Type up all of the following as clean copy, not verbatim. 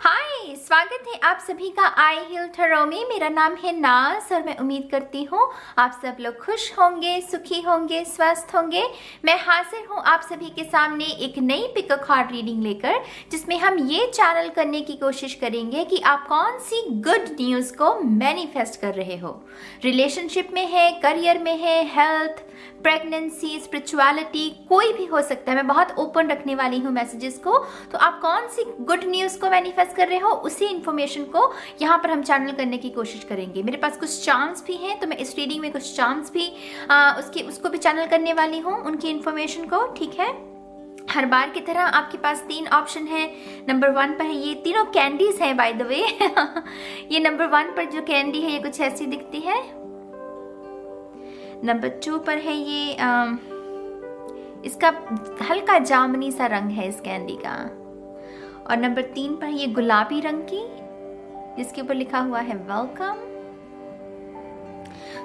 हाय, स्वागत है आप सभी का आई हिल थरो में। मेरा नाम है नाज और मैं उम्मीद करती हूँ आप सब लोग खुश होंगे, सुखी होंगे, स्वस्थ होंगे। मैं हाजिर हूँ आप सभी के सामने एक नई पिक अ कार्ड रीडिंग लेकर, जिसमें हम ये चैनल करने की कोशिश करेंगे कि आप कौन सी गुड न्यूज़ को मैनिफेस्ट कर रहे हो। रिलेशनशिप में है, करियर में है, हेल्थ, प्रेगनेंसी, स्पिरिचुअलिटी, कोई भी हो सकता है। मैं बहुत ओपन रखने वाली हूँ मैसेजेस को। तो आप कौन सी गुड न्यूज़ को मैनिफेस्ट कर रहे हो, उसी इन्फॉर्मेशन को यहाँ पर हम चैनल करने की कोशिश करेंगे। मेरे पास कुछ चार्म्स भी हैं, तो मैं इस रीडिंग में कुछ चार्म्स भी उसको भी चैनल करने वाली हूँ, उनकी इन्फॉर्मेशन को। ठीक है, हर बार की तरह आपके पास 3 ऑप्शन है। नंबर 1 पर है, ये तीनों कैंडीज हैं बाय द वे। ये नंबर 1 पर जो कैंडी है ये कुछ ऐसी दिखती है। नंबर 2 पर है ये इसका हल्का जामुनी सा रंग है इस कैंडी का। और नंबर 3 पर ये गुलाबी रंग की, जिसके ऊपर लिखा हुआ है वेलकम।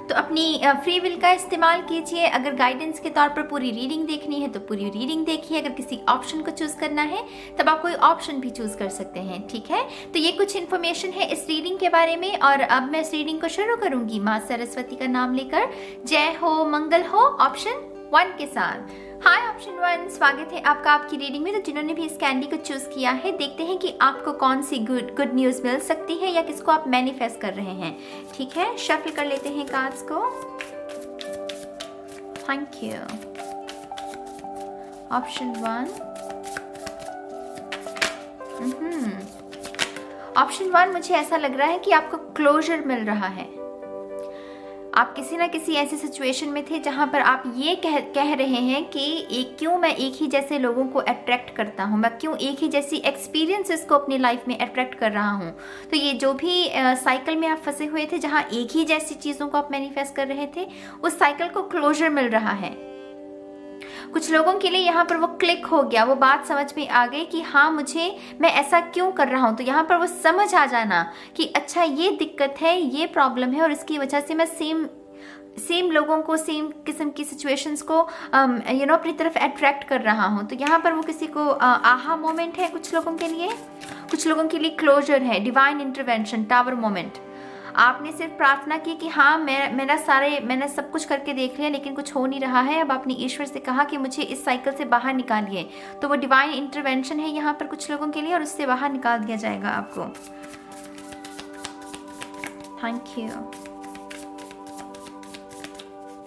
तो अपनी फ्री विल का इस्तेमाल कीजिए। अगर गाइडेंस के तौर पर पूरी रीडिंग देखनी है तो पूरी रीडिंग देखिए। अगर किसी ऑप्शन को चूज करना है तब आप कोई ऑप्शन भी चूज कर सकते हैं। ठीक है, तो ये कुछ इन्फॉर्मेशन है इस रीडिंग के बारे में। और अब मैं इस रीडिंग को शुरू करूंगी माँ सरस्वती का नाम लेकर। जय हो, मंगल हो, ऑप्शन 1 के साथ। हाय ऑप्शन 1, स्वागत है आपका आपकी रीडिंग में। तो जिन्होंने भी इस कैंडी को चूज किया है, देखते हैं कि आपको कौन सी गुड न्यूज मिल सकती है या किसको आप मैनिफेस्ट कर रहे हैं। ठीक है, शफल कर लेते हैं कार्ड्स को। Thank you. ऑप्शन 1, ऑप्शन 1, मुझे ऐसा लग रहा है कि आपको क्लोजर मिल रहा है। आप किसी ना किसी ऐसी सिचुएशन में थे जहां पर आप ये कह रहे हैं कि क्यों मैं एक ही जैसे लोगों को अट्रैक्ट करता हूं, मैं क्यों एक ही जैसी एक्सपीरियंसेस को अपनी लाइफ में अट्रैक्ट कर रहा हूं। तो ये जो भी साइकिल में आप फंसे हुए थे, जहां एक ही जैसी चीज़ों को आप मैनिफेस्ट कर रहे थे, उस साइकिल को क्लोजर मिल रहा है। कुछ लोगों के लिए यहाँ पर वो क्लिक हो गया, वो बात समझ में आ गई कि हाँ, मैं ऐसा क्यों कर रहा हूँ। तो यहाँ पर वो समझ आ जाना कि अच्छा ये दिक्कत है, ये प्रॉब्लम है और इसकी वजह से मैं सेम लोगों को, सेम किस्म की सिचुएशंस को अपनी तरफ अट्रैक्ट कर रहा हूँ। तो यहाँ पर वो किसी को आहा मोमेंट है कुछ लोगों के लिए, कुछ लोगों के लिए क्लोजर है, डिवाइन इंटरवेंशन, टावर मोमेंट। आपने सिर्फ प्रार्थना की कि हाँ, मैंने सब कुछ करके देख लिया लेकिन कुछ हो नहीं रहा है। अब आपने ईश्वर से कहा कि मुझे इस साइकिल से बाहर निकालिए। तो वो डिवाइन इंटरवेंशन है यहाँ पर कुछ लोगों के लिए और उससे बाहर निकाल दिया जाएगा आपको। Thank you,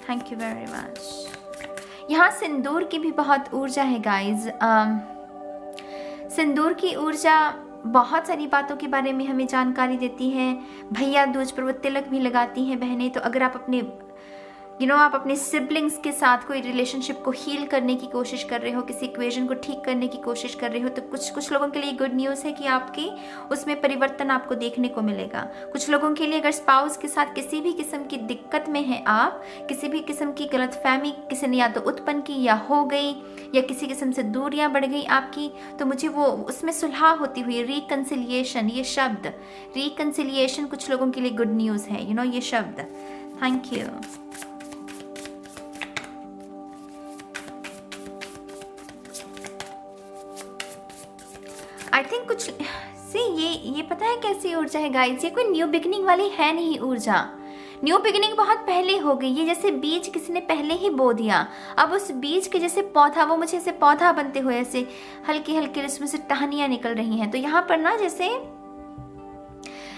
thank you very much. यहाँ सिंदूर की भी बहुत ऊर्जा है गाइज। सिंदूर की ऊर्जा बहुत सारी बातों के बारे में हमें जानकारी देती है। भैया दूज पर वो तिलक भी लगाती हैं बहनें। तो अगर आप अपने सिबलिंग्स के साथ कोई रिलेशनशिप को हील करने की कोशिश कर रहे हो, किसी इक्वेशन को ठीक करने की कोशिश कर रहे हो, तो कुछ लोगों के लिए गुड न्यूज़ है कि आपकी उसमें परिवर्तन आपको देखने को मिलेगा। कुछ लोगों के लिए अगर स्पाउस के साथ किसी भी किस्म की दिक्कत में है, आप किसी भी किस्म की गलतफहमी किसी ने या तो उत्पन्न की या हो गई, या किसी किस्म से दूरियां बढ़ गई आपकी, तो मुझे वो उसमें सुलह होती हुई, रिकन्सिलिएशन, ये शब्द रिकन्सिलिएशन कुछ लोगों के लिए गुड न्यूज़ है। ये शब्द। Thank you. आई थिंक कुछ ये पता है कैसी ऊर्जा है गाइस, ये कोई न्यू बिगिनिंग वाली है नहीं ऊर्जा। न्यू बिगिनिंग बहुत पहले हो गई। ये जैसे बीज किसी ने पहले ही बो दिया, अब उस बीज के जैसे पौधा, वो मुझे ऐसे पौधा बनते हुए ऐसे हल्की हल्की उसमें से टहनियाँ निकल रही हैं। तो यहाँ पर ना जैसे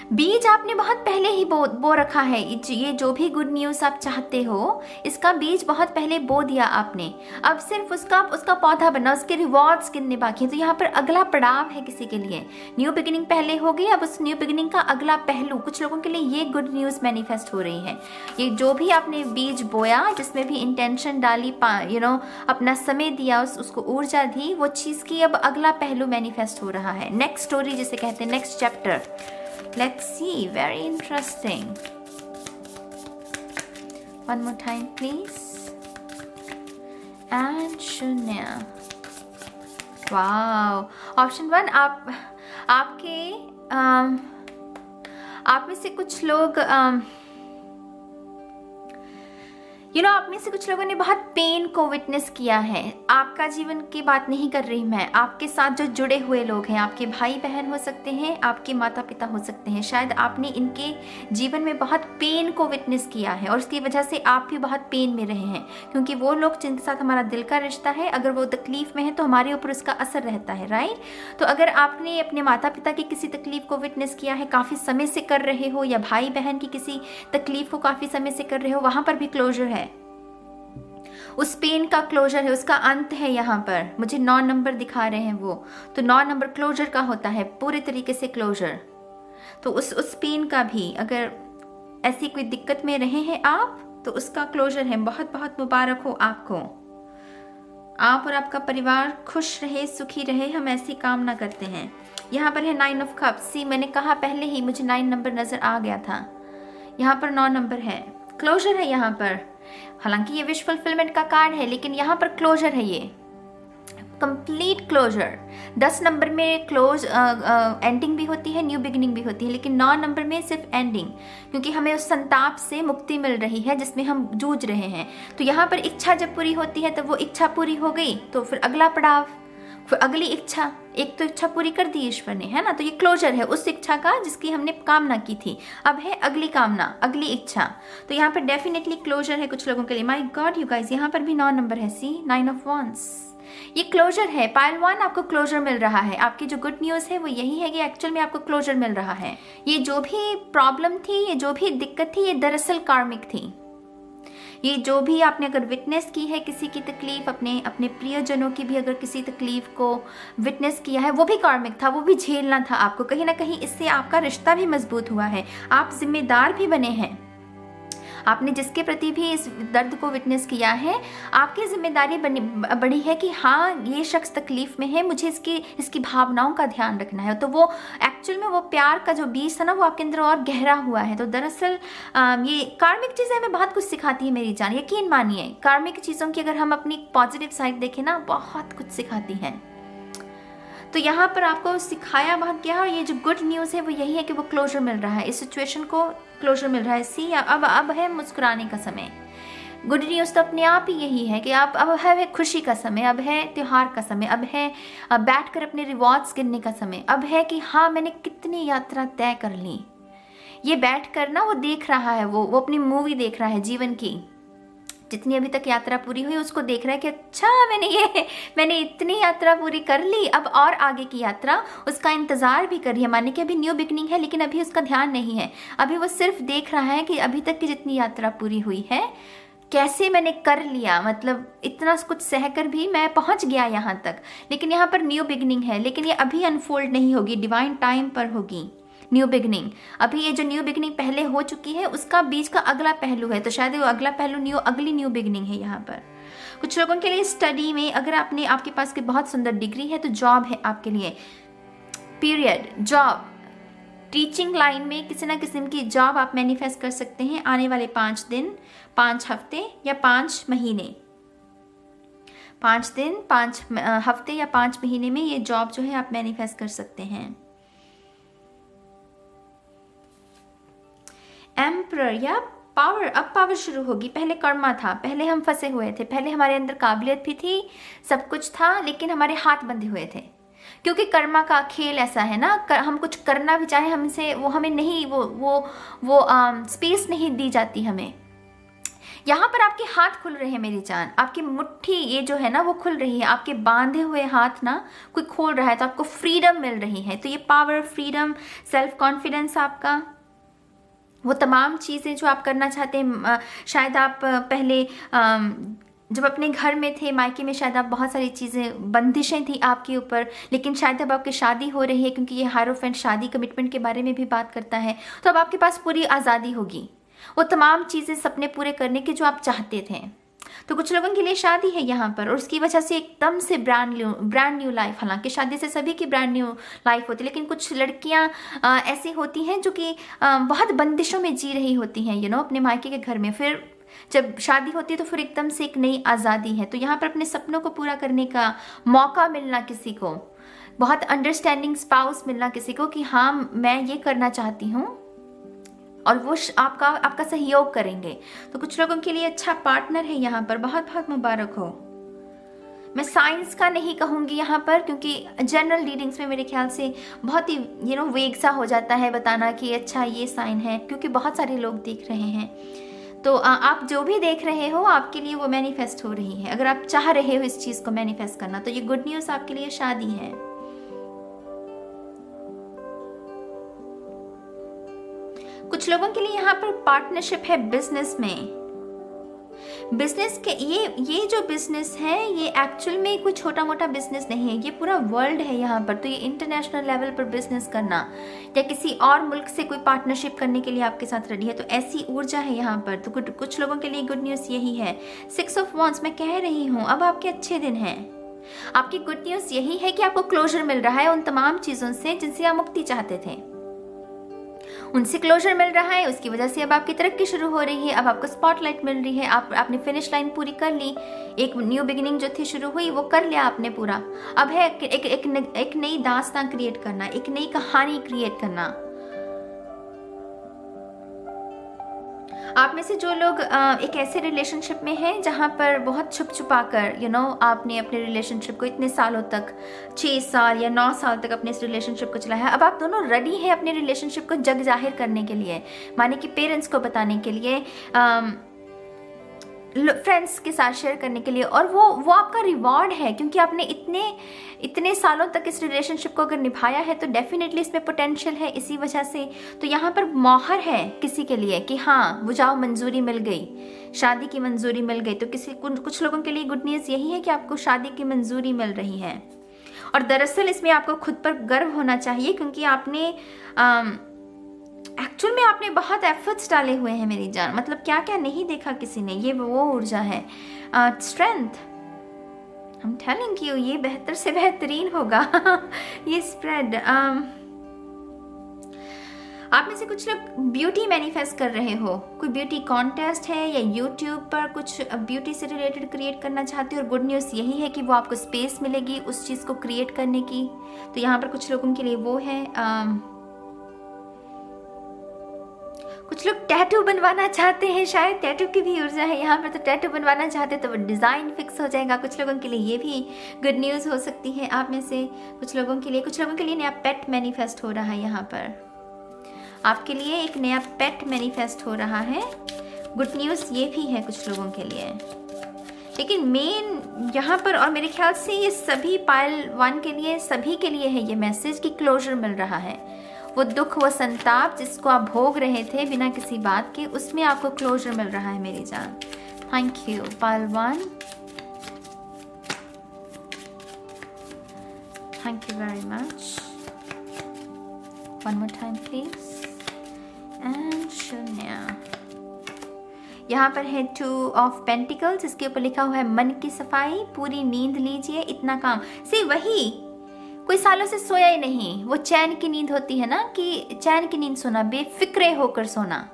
बीज आपने बहुत पहले ही बो रखा है। ये जो भी गुड न्यूज़ आप चाहते हो, इसका बीज बहुत पहले बो दिया आपने। अब सिर्फ उसका पौधा बनना, उसके रिवॉर्ड्स गिनने बाकी हैं। तो यहाँ पर अगला पड़ाव है किसी के लिए। न्यू बिगिनिंग पहले हो गई, अब उस न्यू बिगिनिंग का अगला पहलू कुछ लोगों के लिए ये गुड न्यूज़ मैनिफेस्ट हो रही है। ये जो भी आपने बीज बोया, जिसमें भी इंटेंशन डाली, अपना समय दिया, उसको ऊर्जा दी, वो चीज़ की अब अगला पहलू मैनिफेस्ट हो रहा है। नेक्स्ट स्टोरी जिसे कहते हैं, next chapter. Let's see, very interesting. One more time, please. And शून्य। Wow. Option 1, आप में से कुछ लोग आप में से कुछ लोगों ने बहुत पेन को विटनेस किया है। आपका जीवन की बात नहीं कर रही मैं, आपके साथ जो जुड़े हुए लोग हैं, आपके भाई बहन हो सकते हैं, आपके माता पिता हो सकते हैं, शायद आपने इनके जीवन में बहुत पेन को विटनेस किया है और उसकी वजह से आप भी बहुत पेन में रहे हैं, क्योंकि वो लोग जिनके साथ हमारा दिल का रिश्ता है, अगर वो तकलीफ में है तो हमारे ऊपर उसका असर रहता है, राइट। तो अगर आपने अपने माता पिता की किसी तकलीफ को विटनेस किया है, काफ़ी समय से कर रहे हो, या भाई बहन की किसी तकलीफ को काफ़ी समय से कर रहे हो, वहाँ पर भी क्लोजर है, उस पेन का क्लोजर है, उसका अंत है। यहाँ पर मुझे 9 नंबर दिखा रहे हैं वो, तो 9 नंबर क्लोजर का होता है, पूरे तरीके से क्लोजर। तो उस पेन का भी, अगर ऐसी कोई दिक्कत में रहे हैं आप, तो उसका क्लोजर है। बहुत बहुत मुबारक हो आपको, आप और आपका परिवार खुश रहे, सुखी रहे, हम ऐसी कामना करते हैं। यहाँ पर है 9 ऑफ कप्स। सी, मैंने कहा पहले ही, मुझे 9 नंबर नजर आ गया था। यहाँ पर 9 नंबर है, क्लोजर है यहाँ पर। हालांकि ये विश फुलफिलमेंट का कार्ड है, लेकिन यहाँ पर क्लोजर है, ये कंप्लीट क्लोजर। 10 नंबर में क्लोज एंडिंग भी होती है, न्यू बिगिनिंग भी होती है, लेकिन 9 नंबर में सिर्फ एंडिंग, क्योंकि हमें उस संताप से मुक्ति मिल रही है जिसमें हम जूझ रहे हैं। तो यहाँ पर इच्छा जब पूरी होती है, तब वो इच्छा पूरी हो गई, तो फिर अगला पड़ाव, फिर अगली इच्छा। एक तो इच्छा पूरी कर दी ईश्वर ने, है ना, तो ये क्लोजर है उस इच्छा का जिसकी हमने कामना की थी। अब है अगली कामना, अगली इच्छा। तो यहाँ पर डेफिनेटली क्लोजर है कुछ लोगों के लिए। माय गॉड यू गाइस, यहाँ पर भी 9 नंबर है। सी, 9 ऑफ वांड्स, ये क्लोजर है। पाइल 1, आपको क्लोजर मिल रहा है। आपकी जो गुड न्यूज़ है वो यही है कि एक्चुअल में आपको क्लोजर मिल रहा है। ये जो भी प्रॉब्लम थी, ये जो भी दिक्कत थी, ये दरअसल कार्मिक थी। ये जो भी आपने अगर विटनेस की है किसी की तकलीफ, अपने प्रियजनों की भी अगर किसी तकलीफ को विटनेस किया है, वो भी कार्मिक था, वो भी झेलना था आपको। कहीं ना कहीं इससे आपका रिश्ता भी मजबूत हुआ है, आप जिम्मेदार भी बने हैं। आपने जिसके प्रति भी इस दर्द को विटनेस किया है, आपकी जिम्मेदारी बड़ी है कि हाँ, ये शख्स तकलीफ में है, मुझे इसकी भावनाओं का ध्यान रखना है। तो वो एक्चुअल में वो प्यार का जो बीज था ना, वो आपके अंदर और गहरा हुआ है। तो दरअसल ये कार्मिक चीज़ें हमें बहुत कुछ सिखाती है मेरी जान, यकीन मानिए। कार्मिक चीज़ों की अगर हम अपनी पॉजिटिव साइड देखें ना, बहुत कुछ सिखाती हैं। तो यहाँ पर आपको सिखाया बहुत गया, और ये जो गुड न्यूज़ है वो यही है कि वो क्लोजर मिल रहा है, इस सिचुएशन को क्लोजर मिल रहा है। सी, अब है मुस्कुराने का समय। गुड न्यूज़ तो अपने आप ही यही है कि अब है खुशी का समय, अब है त्यौहार का समय, अब है बैठकर अपने रिवॉर्ड्स गिनने का समय, अब है कि हाँ, मैंने कितनी यात्रा तय कर ली। ये बैठकर ना वो देख रहा है, वो अपनी मूवी देख रहा है जीवन की, जितनी अभी तक यात्रा पूरी हुई उसको देख रहा है कि अच्छा, मैंने इतनी यात्रा पूरी कर ली, अब और आगे की यात्रा उसका इंतजार भी कर रही है। माने कि अभी न्यू बिगनिंग है, लेकिन अभी उसका ध्यान नहीं है, अभी वो सिर्फ देख रहा है कि अभी तक की जितनी यात्रा पूरी हुई है कैसे मैंने कर लिया, मतलब इतना कुछ सहकर भी मैं पहुंच गया यहाँ तक। लेकिन यहाँ पर न्यू बिगनिंग है, लेकिन ये अभी अनफोल्ड नहीं होगी, डिवाइन टाइम पर होगी न्यू बिगनिंग। अभी ये जो न्यू बिगनिंग पहले हो चुकी है, उसका बीच का अगला पहलू है, तो शायद वो अगला पहलू अगली न्यू बिगनिंग है। यहाँ पर कुछ लोगों के लिए स्टडी में, अगर आपके पास की बहुत सुंदर डिग्री है, तो जॉब है आपके लिए, पीरियड। जॉब, टीचिंग लाइन में किसी ना किस्म की जॉब आप मैनिफेस्ट कर सकते हैं आने वाले 5 दिन, 5 हफ्ते या 5 महीने। 5 दिन, 5 हफ्ते या 5 महीने में ये जॉब जो है आप मैनिफेस्ट कर सकते हैं। एम्परर या पावर, अब पावर शुरू होगी। पहले कर्मा था, पहले हम फंसे हुए थे, पहले हमारे अंदर काबिलियत भी थी, सब कुछ था, लेकिन हमारे हाथ बंधे हुए थे, क्योंकि कर्मा का खेल ऐसा है ना, हम कुछ करना भी चाहे हमसे, वो हमें नहीं, वो स्पेस नहीं दी जाती हमें। यहाँ पर आपके हाथ खुल रहे हैं मेरी जान, आपकी मुट्ठी ये जो है ना वो खुल रही है, आपके बांधे हुए हाथ ना कोई खोल रहा है, तो आपको फ्रीडम मिल रही है। तो ये पावर, फ्रीडम, सेल्फ कॉन्फिडेंस, आपका वो तमाम चीज़ें जो आप करना चाहते हैं। शायद आप पहले जब अपने घर में थे, मायके में, शायद आप बहुत सारी चीज़ें, बंदिशें थी आपके ऊपर, लेकिन शायद अब आपकी शादी हो रही है, क्योंकि ये हायरोफेंट शादी कमिटमेंट के बारे में भी बात करता है, तो अब आपके पास पूरी आज़ादी होगी, वो तमाम चीज़ें, सपने पूरे करने के जो आप चाहते थे। तो कुछ लोगों के लिए शादी है यहाँ पर, और उसकी वजह से एकदम से ब्रांड न्यू लाइफ। हालांकि शादी से सभी की ब्रांड न्यू लाइफ होती है, लेकिन कुछ लड़कियाँ ऐसी होती हैं जो कि बहुत बंदिशों में जी रही होती हैं, अपने मायके के घर में। फिर जब शादी होती है तो फिर एकदम से एक नई आज़ादी है। तो यहाँ पर अपने सपनों को पूरा करने का मौका मिलना किसी को, बहुत अंडरस्टैंडिंग स्पाउस मिलना किसी को कि हाँ, मैं ये करना चाहती हूँ, और वो आपका सहयोग करेंगे। तो कुछ लोगों के लिए अच्छा पार्टनर है यहाँ पर, बहुत बहुत मुबारक हो। मैं साइंस का नहीं कहूँगी यहाँ पर, क्योंकि जनरल रीडिंग्स में मेरे ख्याल से बहुत ही वेग सा हो जाता है बताना कि अच्छा ये साइन है, क्योंकि बहुत सारे लोग देख रहे हैं। तो आप जो भी देख रहे हो आपके लिए वो मैनिफेस्ट हो रही है। अगर आप चाह रहे हो इस चीज़ को मैनिफेस्ट करना तो ये गुड न्यूज़ आपके लिए शादी है। कुछ लोगों के लिए यहाँ पर पार्टनरशिप है बिजनेस में। बिजनेस के ये जो बिजनेस है ये एक्चुअल में कोई छोटा मोटा बिजनेस नहीं है, ये पूरा वर्ल्ड है यहाँ पर। तो ये इंटरनेशनल लेवल पर बिजनेस करना या किसी और मुल्क से कोई पार्टनरशिप करने के लिए आपके साथ रेडी है, तो ऐसी ऊर्जा है यहाँ पर। तो कुछ लोगों के लिए गुड न्यूज़ यही है। 6 ऑफ वॉन्ड्स, मैं कह रही हूँ अब आपके अच्छे दिन हैं। आपकी गुड न्यूज़ यही है कि आपको क्लोजर मिल रहा है उन तमाम चीज़ों से जिनसे आप मुक्ति चाहते थे, उनसे क्लोजर मिल रहा है। उसकी वजह से अब आपकी तरक्की शुरू हो रही है। अब आपको स्पॉटलाइट मिल रही है। आपने फिनिश लाइन पूरी कर ली। एक न्यू बिगिनिंग जो थी शुरू हुई वो कर लिया आपने पूरा। अब है एक नई दास्तां क्रिएट करना, एक नई कहानी क्रिएट करना। आप में से जो लोग एक ऐसे रिलेशनशिप में हैं जहाँ पर बहुत छुप छुपा कर आपने अपने रिलेशनशिप को इतने सालों तक 6 साल या 9 साल तक अपने इस रिलेशनशिप को चलाया है, अब आप दोनों रेडी हैं अपने रिलेशनशिप को जग जाहिर करने के लिए, माने कि पेरेंट्स को बताने के लिए, फ्रेंड्स के साथ शेयर करने के लिए। और वो आपका रिवॉर्ड है, क्योंकि आपने इतने सालों तक इस रिलेशनशिप को अगर निभाया है तो डेफिनेटली इसमें पोटेंशियल है इसी वजह से। तो यहाँ पर मोहर है किसी के लिए कि हाँ वो जाओ, मंजूरी मिल गई, शादी की मंजूरी मिल गई। तो कुछ लोगों के लिए गुड न्यूज़ यही है कि आपको शादी की मंजूरी मिल रही है। और दरअसल इसमें आपको खुद पर गर्व होना चाहिए, क्योंकि आपने एक्चुअल में आपने बहुत एफर्ट्स डाले हुए हैं मेरी जान। मतलब क्या क्या नहीं देखा किसी ने, ये वो ऊर्जा है। Strength, I am telling you, ये बेहतर से बेहतरीन होगा ये स्प्रेड। आप में से कुछ लोग ब्यूटी मैनिफेस्ट कर रहे हो, कोई ब्यूटी कॉन्टेस्ट है या यूट्यूब पर कुछ ब्यूटी से रिलेटेड क्रिएट करना चाहते हो। और गुड न्यूज़ यही है कि वो आपको स्पेस मिलेगी उस चीज़ को क्रिएट करने की। तो यहाँ पर कुछ लोगों के लिए वो है। कुछ लोग टैटू बनवाना चाहते हैं, शायद टैटू की भी ऊर्जा है यहाँ पर। तो टैटू बनवाना चाहते हैं तो वो डिज़ाइन फिक्स हो जाएगा। कुछ लोगों के लिए ये भी गुड न्यूज़ हो सकती है। आप में से कुछ लोगों के लिए नया पेट मैनिफेस्ट हो रहा है। यहाँ पर आपके लिए एक नया पेट मैनिफेस्ट हो रहा है। गुड न्यूज़ ये भी है कुछ लोगों के लिए। लेकिन मेन यहाँ पर, और मेरे ख्याल से ये सभी पाइल 1 के लिए, सभी के लिए है ये मैसेज कि क्लोजर मिल रहा है। वो दुख, वो संताप जिसको आप भोग रहे थे बिना किसी बात के, उसमें आपको क्लोजर मिल रहा है मेरी जान। Thank you pile 1, thank you very much. One more time please. And शून्य। यहाँ पर है 2 ऑफ पेंटिकल्स, इसके ऊपर लिखा हुआ है मन की सफाई, पूरी नींद लीजिए, इतना काम। वही कोई सालों से सोया ही नहीं, वो चैन की नींद होती है ना, कि चैन की नींद सोना, बेफिक्रे होकर सोना।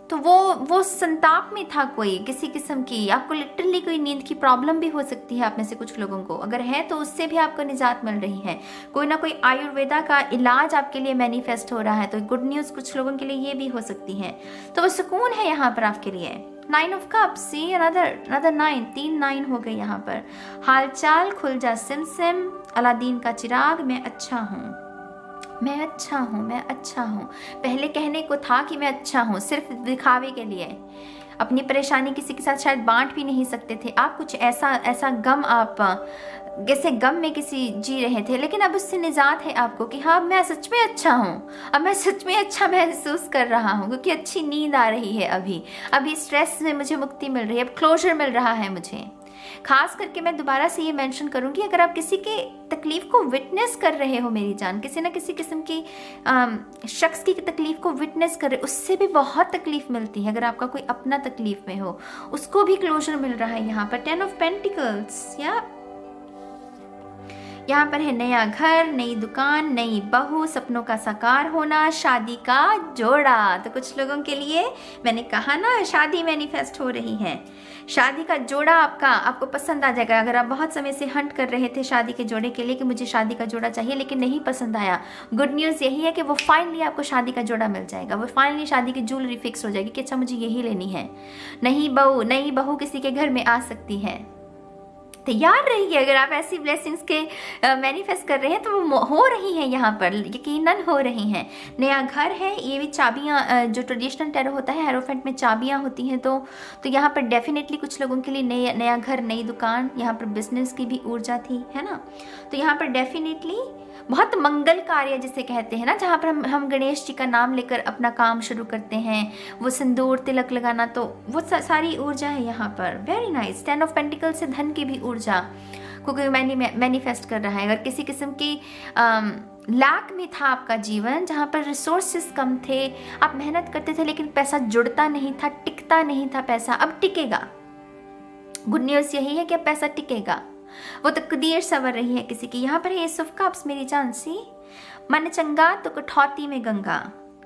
तो वो संताप में था कोई किसी किस्म की। आपको लिटरली कोई नींद की प्रॉब्लम भी हो सकती है आप में से कुछ लोगों को, अगर है तो उससे भी आपको निजात मिल रही है। कोई ना कोई आयुर्वेदा का इलाज आपके लिए मैनिफेस्ट हो रहा है। तो गुड न्यूज़ कुछ लोगों के लिए ये भी हो सकती है। तो वो सुकून है यहाँ पर आपके लिए। 9 ऑफ कप्स, सी अनदर 9, 3 9 हो गए यहाँ पर। हालचाल, खुल जा सिम, अलादीन का चिराग, मैं अच्छा हूँ, मैं अच्छा हूँ, मैं अच्छा हूँ। पहले कहने को था कि मैं अच्छा हूँ, सिर्फ दिखावे के लिए। अपनी परेशानी किसी के साथ शायद बांट भी नहीं सकते थे आप। कुछ ऐसा गम, आप जैसे गम में किसी जी रहे थे, लेकिन अब उससे निजात है आपको कि हाँ मैं सच में अच्छा हूँ। अब मैं सच में अच्छा महसूस कर रहा हूँ, क्योंकि अच्छी नींद आ रही है। अभी स्ट्रेस से मुझे मुक्ति मिल रही है, अब क्लोजर मिल रहा है मुझे। खास करके मैं दोबारा से ये मेंशन करूंगी, अगर आप किसी के तकलीफ को विटनेस कर रहे हो मेरी जान, किसी ना किसी किस्म की शख्स की तकलीफ को विटनेस कर रहे, उससे भी बहुत तकलीफ मिलती है। अगर आपका कोई अपना तकलीफ में हो, उसको भी क्लोजर मिल रहा है यहाँ पर। 10 ऑफ पेंटिकल्स, या यहाँ पर है नया घर, नई दुकान, नई बहू, सपनों का साकार होना, शादी का जोड़ा। तो कुछ लोगों के लिए मैंने कहा ना, शादी मैनिफेस्ट हो रही है। शादी का जोड़ा आपको पसंद आ जाएगा। अगर आप बहुत समय से हंट कर रहे थे शादी के जोड़े के लिए कि मुझे शादी का जोड़ा चाहिए लेकिन नहीं पसंद आया, गुड न्यूज़ यही है कि वो फाइनली आपको शादी का जोड़ा मिल जाएगा। वो फाइनली शादी की ज्वेलरी फिक्स हो जाएगी कि अच्छा मुझे यही लेनी है। नई बहू किसी के घर में आ सकती है। तैयार रहिए। अगर आप ऐसी ब्लेसिंग्स के मैनिफेस्ट कर रहे हैं तो वो हो रही हैं, यहाँ पर यकीनन हो रही हैं। नया घर है, ये भी चाबियाँ, जो ट्रेडिशनल टैरो होता है हेरोफेंट में चाबियाँ होती हैं, तो यहाँ पर डेफिनेटली कुछ लोगों के लिए नया घर, नई दुकान, यहाँ पर बिजनेस की भी ऊर्जा थी, है ना। तो यहाँ पर डेफिनेटली बहुत मंगल कार्य जिसे कहते हैं ना, जहाँ पर हम गणेश जी का नाम लेकर अपना काम शुरू करते हैं, वो सिंदूर तिलक लगाना, तो वो सारी ऊर्जा है यहाँ पर। Very nice. 10 ऑफ पेंटिकल से धन की भी ऊर्जा को मैनिफेस्ट कर रहा है। अगर किसी किस्म की लैक में था आपका जीवन, जहाँ पर रिसोर्सेस कम थे, आप मेहनत करते थे लेकिन पैसा जुड़ता नहीं था, टिकता नहीं था पैसा, अब टिकेगा। गुड न्यूज़ यही है कि अब पैसा टिकेगा। वो तकदीर सवर रही है किसी की। यहाँ पर है एस ऑफ कप्स, मेरी जान सी। मन चंगा तो कठौती में गंगा,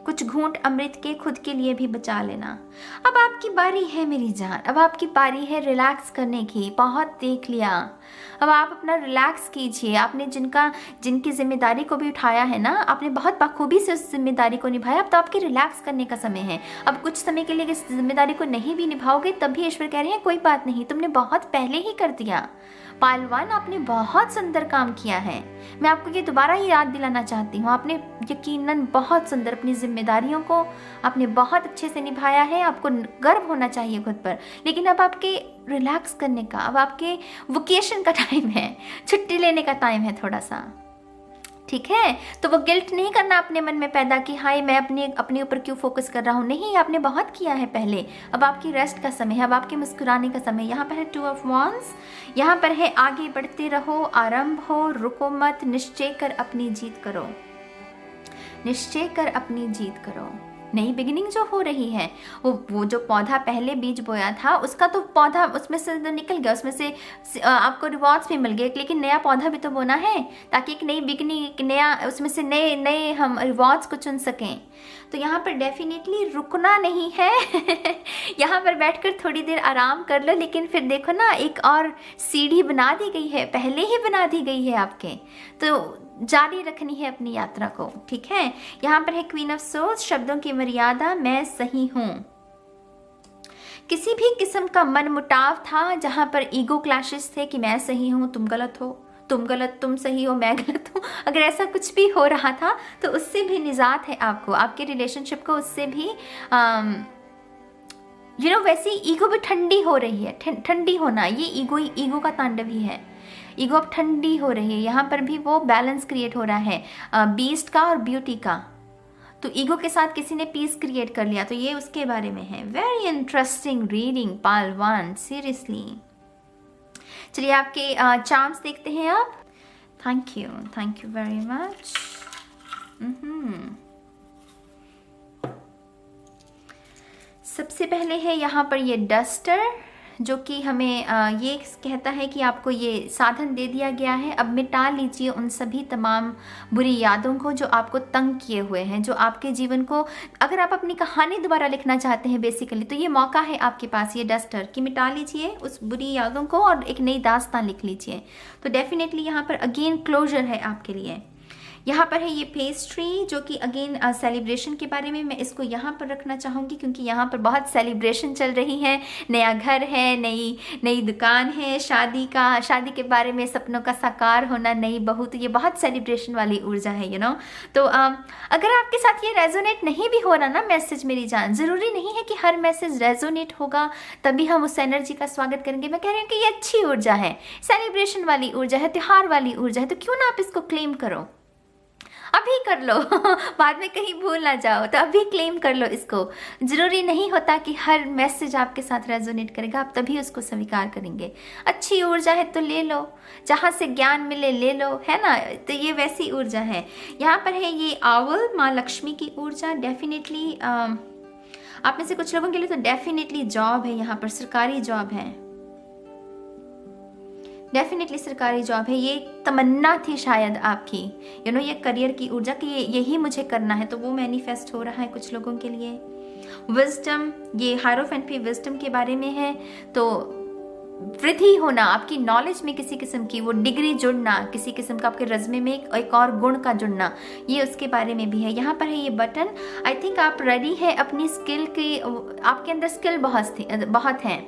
कुछ घूंट अमृत के खुद के लिए भी बचा लेना। अब आपकी बारी है मेरी जान, अब आपकी बारी है रिलैक्स करने की। बहुत देख लिया, अब आप अपना रिलैक्स कीजिए। आपने जिनकी जिम्मेदारी को भी उठाया है ना, आपने बहुत बखूबी से उस जिम्मेदारी को निभाया। अब तो आपके रिलैक्स करने का समय है। अब कुछ समय के लिए इस जिम्मेदारी को नहीं भी निभाओगे तब भी ईश्वर कह रहे हैं कोई बात नहीं, तुमने बहुत पहले ही कर दिया। पालवान, आपने बहुत सुंदर काम किया है। मैं आपको ये दोबारा ही याद दिलाना चाहती हूँ, आपने यकीनन बहुत सुंदर अपनी जिम्मेदारियों को आपने बहुत अच्छे से निभाया है। आपको गर्व होना चाहिए खुद पर। लेकिन अब आपके रिलैक्स करने का, अब आपके वेकेशन का टाइम है, छुट्टी लेने का टाइम है थोड़ा सा, ठीक है। तो वो गिल्ट नहीं करना अपने मन में पैदा कि हाय मैं अपने ऊपर क्यों फोकस कर रहा हूँ। नहीं, आपने बहुत किया है पहले, अब आपकी रेस्ट का समय है, अब आपके मुस्कुराने का समय। यहाँ पर है 2 ऑफ वांड्स, यहाँ पर है आगे बढ़ते रहो, आरंभ हो, रुको मत, निश्चय कर अपनी जीत करो, निश्चय कर अपनी जीत करो। नई बिगिनिंग जो हो रही है, वो जो पौधा पहले बीज बोया था उसका तो पौधा उसमें से तो निकल गया, उसमें से आपको रिवॉर्ड्स भी मिल गए, लेकिन नया पौधा भी तो बोना है ताकि एक नई बिगिनिंग, एक नया, उसमें से नए हम रिवॉर्ड्स को चुन सकें। तो यहाँ पर डेफिनेटली रुकना नहीं है यहाँ पर बैठकर थोड़ी देर आराम कर लो, लेकिन फिर देखो ना एक और सीढ़ी बना दी गई है, पहले ही बना दी गई है आपके, तो जारी रखनी है अपनी यात्रा को, ठीक है। यहाँ पर है क्वीन ऑफ सोर्स, शब्दों की मर्यादा, मैं सही हूँ। किसी भी किस्म का मन मुटाव था जहाँ पर ईगो क्लैशेस थे कि मैं सही हूँ, तुम गलत हो, तुम गलत, तुम सही हो, मैं गलत हूँ, अगर ऐसा कुछ भी हो रहा था तो उससे भी निजात है आपको, आपके रिलेशनशिप को उससे भी वैसी ईगो भी ठंडी हो रही है। ठंडी होना, ये ईगो का तांडव ही है। ईगो अब ठंडी हो रही है। यहाँ पर भी वो बैलेंस क्रिएट हो रहा है बीस्ट का और ब्यूटी का। तो ईगो के साथ किसी ने पीस क्रिएट कर लिया, तो ये उसके बारे में है। वेरी इंटरेस्टिंग रीडिंग पालवान, सीरियसली। चलिए आपके चार्म्स देखते हैं आप। Thank you very much. सबसे पहले है यहाँ पर ये डस्टर, जो कि हमें ये कहता है कि आपको ये साधन दे दिया गया है, अब मिटा लीजिए उन सभी तमाम बुरी यादों को जो आपको तंग किए हुए हैं, जो आपके जीवन को, अगर आप अपनी कहानी दोबारा लिखना चाहते हैं बेसिकली, तो ये मौका है आपके पास, ये डस्टर, कि मिटा लीजिए उस बुरी यादों को और एक नई दास्तान लिख लीजिए। तो डेफिनेटली यहाँ पर अगेन क्लोजर है आपके लिए। यहाँ पर है ये पेस्ट्री, जो कि अगेन सेलिब्रेशन के बारे में, मैं इसको यहाँ पर रखना चाहूँगी क्योंकि यहाँ पर बहुत सेलिब्रेशन चल रही है। नया घर है, नई दुकान है, शादी के बारे में, सपनों का साकार होना, नई बहू, तो ये बहुत सेलिब्रेशन वाली ऊर्जा है तो अगर आपके साथ ये रेजोनेट नहीं भी हो रहा ना मैसेज मेरी जान, ज़रूरी नहीं है कि हर मैसेज रेजोनेट होगा तभी हम उस एनर्जी का स्वागत करेंगे। मैं कह रही हूँ कि ये अच्छी ऊर्जा है, सेलिब्रेशन वाली ऊर्जा है, त्योहार वाली ऊर्जा है, तो क्यों ना आप इसको क्लेम करो, अभी कर लो बाद में कहीं भूल ना जाओ, तो अभी क्लेम कर लो इसको। ज़रूरी नहीं होता कि हर मैसेज आपके साथ रेजोनेट करेगा, आप तभी उसको स्वीकार करेंगे। अच्छी ऊर्जा है तो ले लो, जहाँ से ज्ञान मिले ले लो, है ना। तो ये वैसी ऊर्जा है। यहाँ पर है ये आउल, माँ लक्ष्मी की ऊर्जा। डेफिनेटली आप में से कुछ लोगों के लिए तो डेफिनेटली जॉब है, यहाँ पर सरकारी जॉब है। डेफिनेटली सरकारी जॉब है, ये तमन्ना थी शायद आपकी, ये करियर की ऊर्जा कि यही मुझे करना है, तो वो मैनिफेस्ट हो रहा है कुछ लोगों के लिए। विजडम, ये हायरोफेंट भी विजडम के बारे में है, तो वृद्धि होना आपकी नॉलेज में, किसी किस्म की वो डिग्री जुड़ना, किसी किस्म का आपके रज़्मे में एक और गुण का जुड़ना, ये उसके बारे में भी है। यहाँ पर है ये बटन, आई थिंक आप रेडी है अपनी स्किल की, आपके अंदर स्किल बहुत हैं,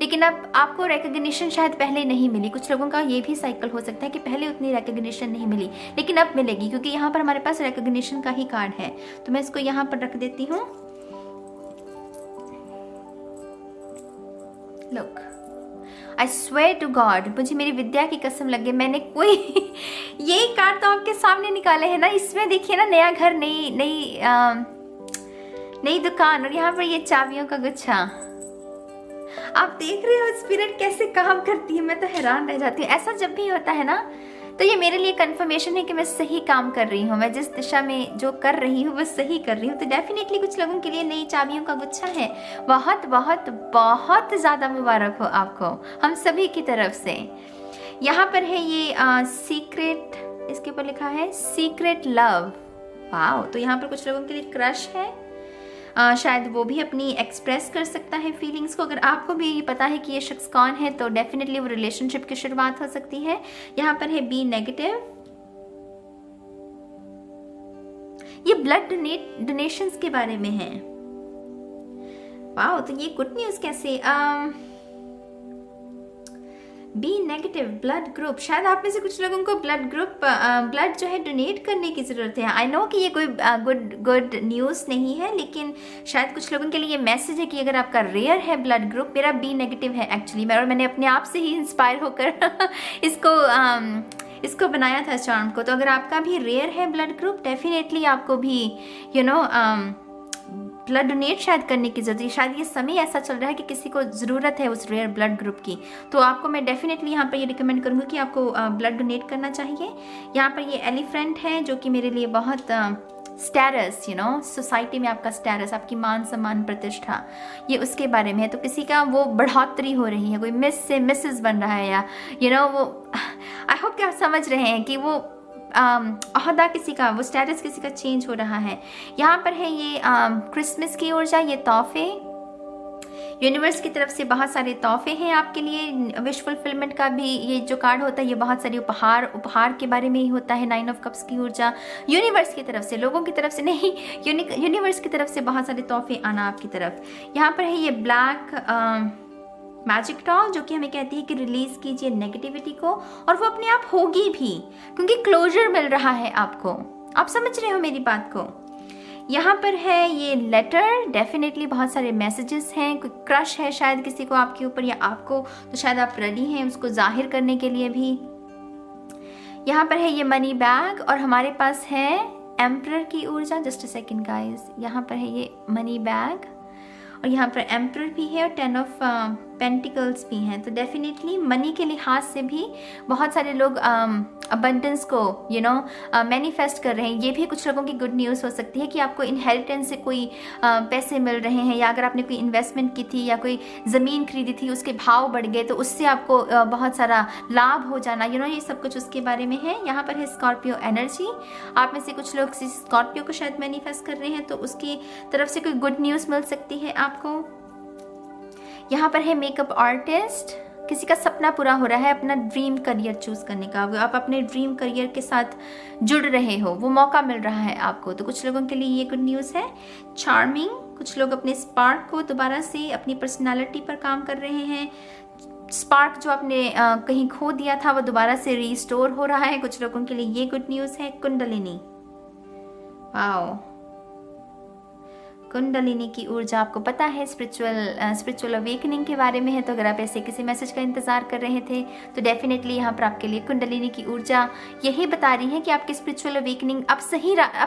लेकिन अब आपको रिकग्निशन शायद पहले नहीं मिली। कुछ लोगों का ये भी साइकिल हो सकता है कि पहले उतनी रिकग्निशन नहीं मिली, लेकिन अब मिलेगी, क्योंकि यहाँ पर हमारे पास रिकग्निशन का ही कार्ड है। तो मैं इसको यहाँ पर रख देती हूँ। Look, I swear to God, मुझे मेरी विद्या की कसम लगे, मैंने कोई यही कार्ड तो आपके सामने निकाले हैं ना। इसमें देखिए ना, नया घर, नई दुकान, और यहाँ पर ये चाबियों का गुच्छा। आप देख रहे हो स्पिरिट कैसे काम करती है, मैं तो हैरान रह जाती हूँ। ऐसा जब भी होता है ना, तो ये मेरे लिए कंफर्मेशन है कि मैं सही काम कर रही हूँ, मैं जिस दिशा में जो कर रही हूँ वो सही कर रही हूँ। तो डेफिनेटली कुछ लोगों के लिए नई चाबियों का गुच्छा है। बहुत बहुत बहुत ज़्यादा मुबारक हो आपको हम सभी की तरफ से। यहाँ पर है ये सीक्रेट, इसके ऊपर लिखा है सीक्रेट लव। वाओ, तो यहाँ पर कुछ लोगों के लिए क्रश है, शायद वो भी अपनी एक्सप्रेस कर सकता है फीलिंग्स को। अगर आपको भी पता है कि ये शख्स कौन है, तो डेफिनेटली वो रिलेशनशिप की शुरुआत हो सकती है। यहाँ पर है बी नेगेटिव, ये ब्लड डोनेशंस के बारे में है। वाओ, तो ये गुड न्यूज कैसे। बी नेगेटिव ब्लड ग्रुप, शायद आप में से कुछ लोगों को ब्लड जो है डोनेट करने की ज़रूरत है। आई नो कि ये कोई गुड न्यूज़ नहीं है, लेकिन शायद कुछ लोगों के लिए ये मैसेज है कि अगर आपका रेयर है ब्लड ग्रुप, मेरा बी नेगेटिव है एक्चुअली, और मैंने अपने आप से ही इंस्पायर होकर इसको बनाया था चार्म को। तो अगर आपका भी रेयर है ब्लड ग्रुप, डेफिनेटली आपको भी ब्लड डोनेट शायद करने की जरूरत है। शायद ये समय ऐसा चल रहा है कि किसी को ज़रूरत है उस रेयर ब्लड ग्रुप की, तो आपको मैं डेफिनेटली यहाँ पर ये रिकमेंड करूँगी कि आपको ब्लड डोनेट करना चाहिए। यहाँ पर ये एलिफेंट है, जो कि मेरे लिए बहुत स्टेटस, सोसाइटी में आपका स्टेटस, आपकी मान सम्मान प्रतिष्ठा, ये उसके बारे में है। तो किसी का वो बढ़ोतरी हो रही है, कोई मिस से मिसेस बन रहा है, या वो आई होप कि आप समझ रहे हैं कि वो अहदा किसी का, वो स्टेटस किसी का चेंज हो रहा है। यहाँ पर है ये क्रिसमस की ऊर्जा, ये तोहफे, यूनिवर्स की तरफ से बहुत सारे तोहफे हैं आपके लिए। विश फुलफिलमेंट का भी ये जो कार्ड होता है, ये बहुत सारे उपहार के बारे में ही होता है। 9 ऑफ कप्स की ऊर्जा, यूनिवर्स की तरफ से, लोगों की तरफ से नहीं, यूनिवर्स की तरफ से बहुत सारे तोहफे आना आपकी तरफ। यहाँ पर है ये ब्लैक मैजिक डॉल, जो कि हमें कहती है कि रिलीज कीजिए नेगेटिविटी को, और वो अपने आप होगी भी, क्योंकि क्लोजर मिल रहा है आपको। आप समझ रहे हो मेरी बात को। यहाँ पर है ये लेटर, डेफिनेटली बहुत सारे मैसेजेस हैं, कोई क्रश है शायद किसी को आपके ऊपर या आपको, तो शायद आप रेडी हैं उसको जाहिर करने के लिए भी। यहाँ पर है ये मनी बैग, और हमारे पास है एम्परर की ऊर्जा। जस्ट अ सेकंड गाइस, यहाँ पर है ये मनी बैग, और यहाँ पर एम्परर भी है, और 10 ऑफ पेंटिकल्स भी हैं। तो डेफिनेटली मनी के लिहाज से भी बहुत सारे लोग अबंडेंस को मैनिफेस्ट कर रहे हैं। ये भी कुछ लोगों की गुड न्यूज़ हो सकती है कि आपको इनहेरिटेंस से कोई पैसे मिल रहे हैं, या अगर आपने कोई इन्वेस्टमेंट की थी या कोई ज़मीन खरीदी थी, उसके भाव बढ़ गए, तो उससे आपको बहुत सारा लाभ हो जाना, ये सब कुछ उसके बारे में है। यहाँ पर है स्कॉर्पियो एनर्जी, आप में से कुछ लोग स्कॉर्पियो को शायद मैनिफेस्ट कर रहे हैं, तो उसकी तरफ से कोई गुड न्यूज़ मिल सकती है आपको। यहाँ पर है मेकअप आर्टिस्ट, किसी का सपना पूरा हो रहा है अपना ड्रीम करियर चूज करने का, आप अपने ड्रीम करियर के साथ जुड़ रहे हो, वो मौका मिल रहा है आपको, तो कुछ लोगों के लिए ये गुड न्यूज़ है। चार्मिंग, कुछ लोग अपने स्पार्क को दोबारा से, अपनी पर्सनालिटी पर काम कर रहे हैं। स्पार्क जो आपने कहीं खो दिया था, वो दोबारा से रिस्टोर हो रहा है, कुछ लोगों के लिए ये गुड न्यूज़ है। कुंडलिनी, वाओ, कुंडलिनी की ऊर्जा आपको पता है स्पिरिचुअल अवेकनिंग के बारे में है। तो अगर आप ऐसे किसी मैसेज का इंतजार कर रहे थे, तो डेफिनेटली यहाँ पर आपके लिए कुंडलिनी की ऊर्जा यही बता रही है कि आपकी स्पिरिचुअल अवेकनिंग अब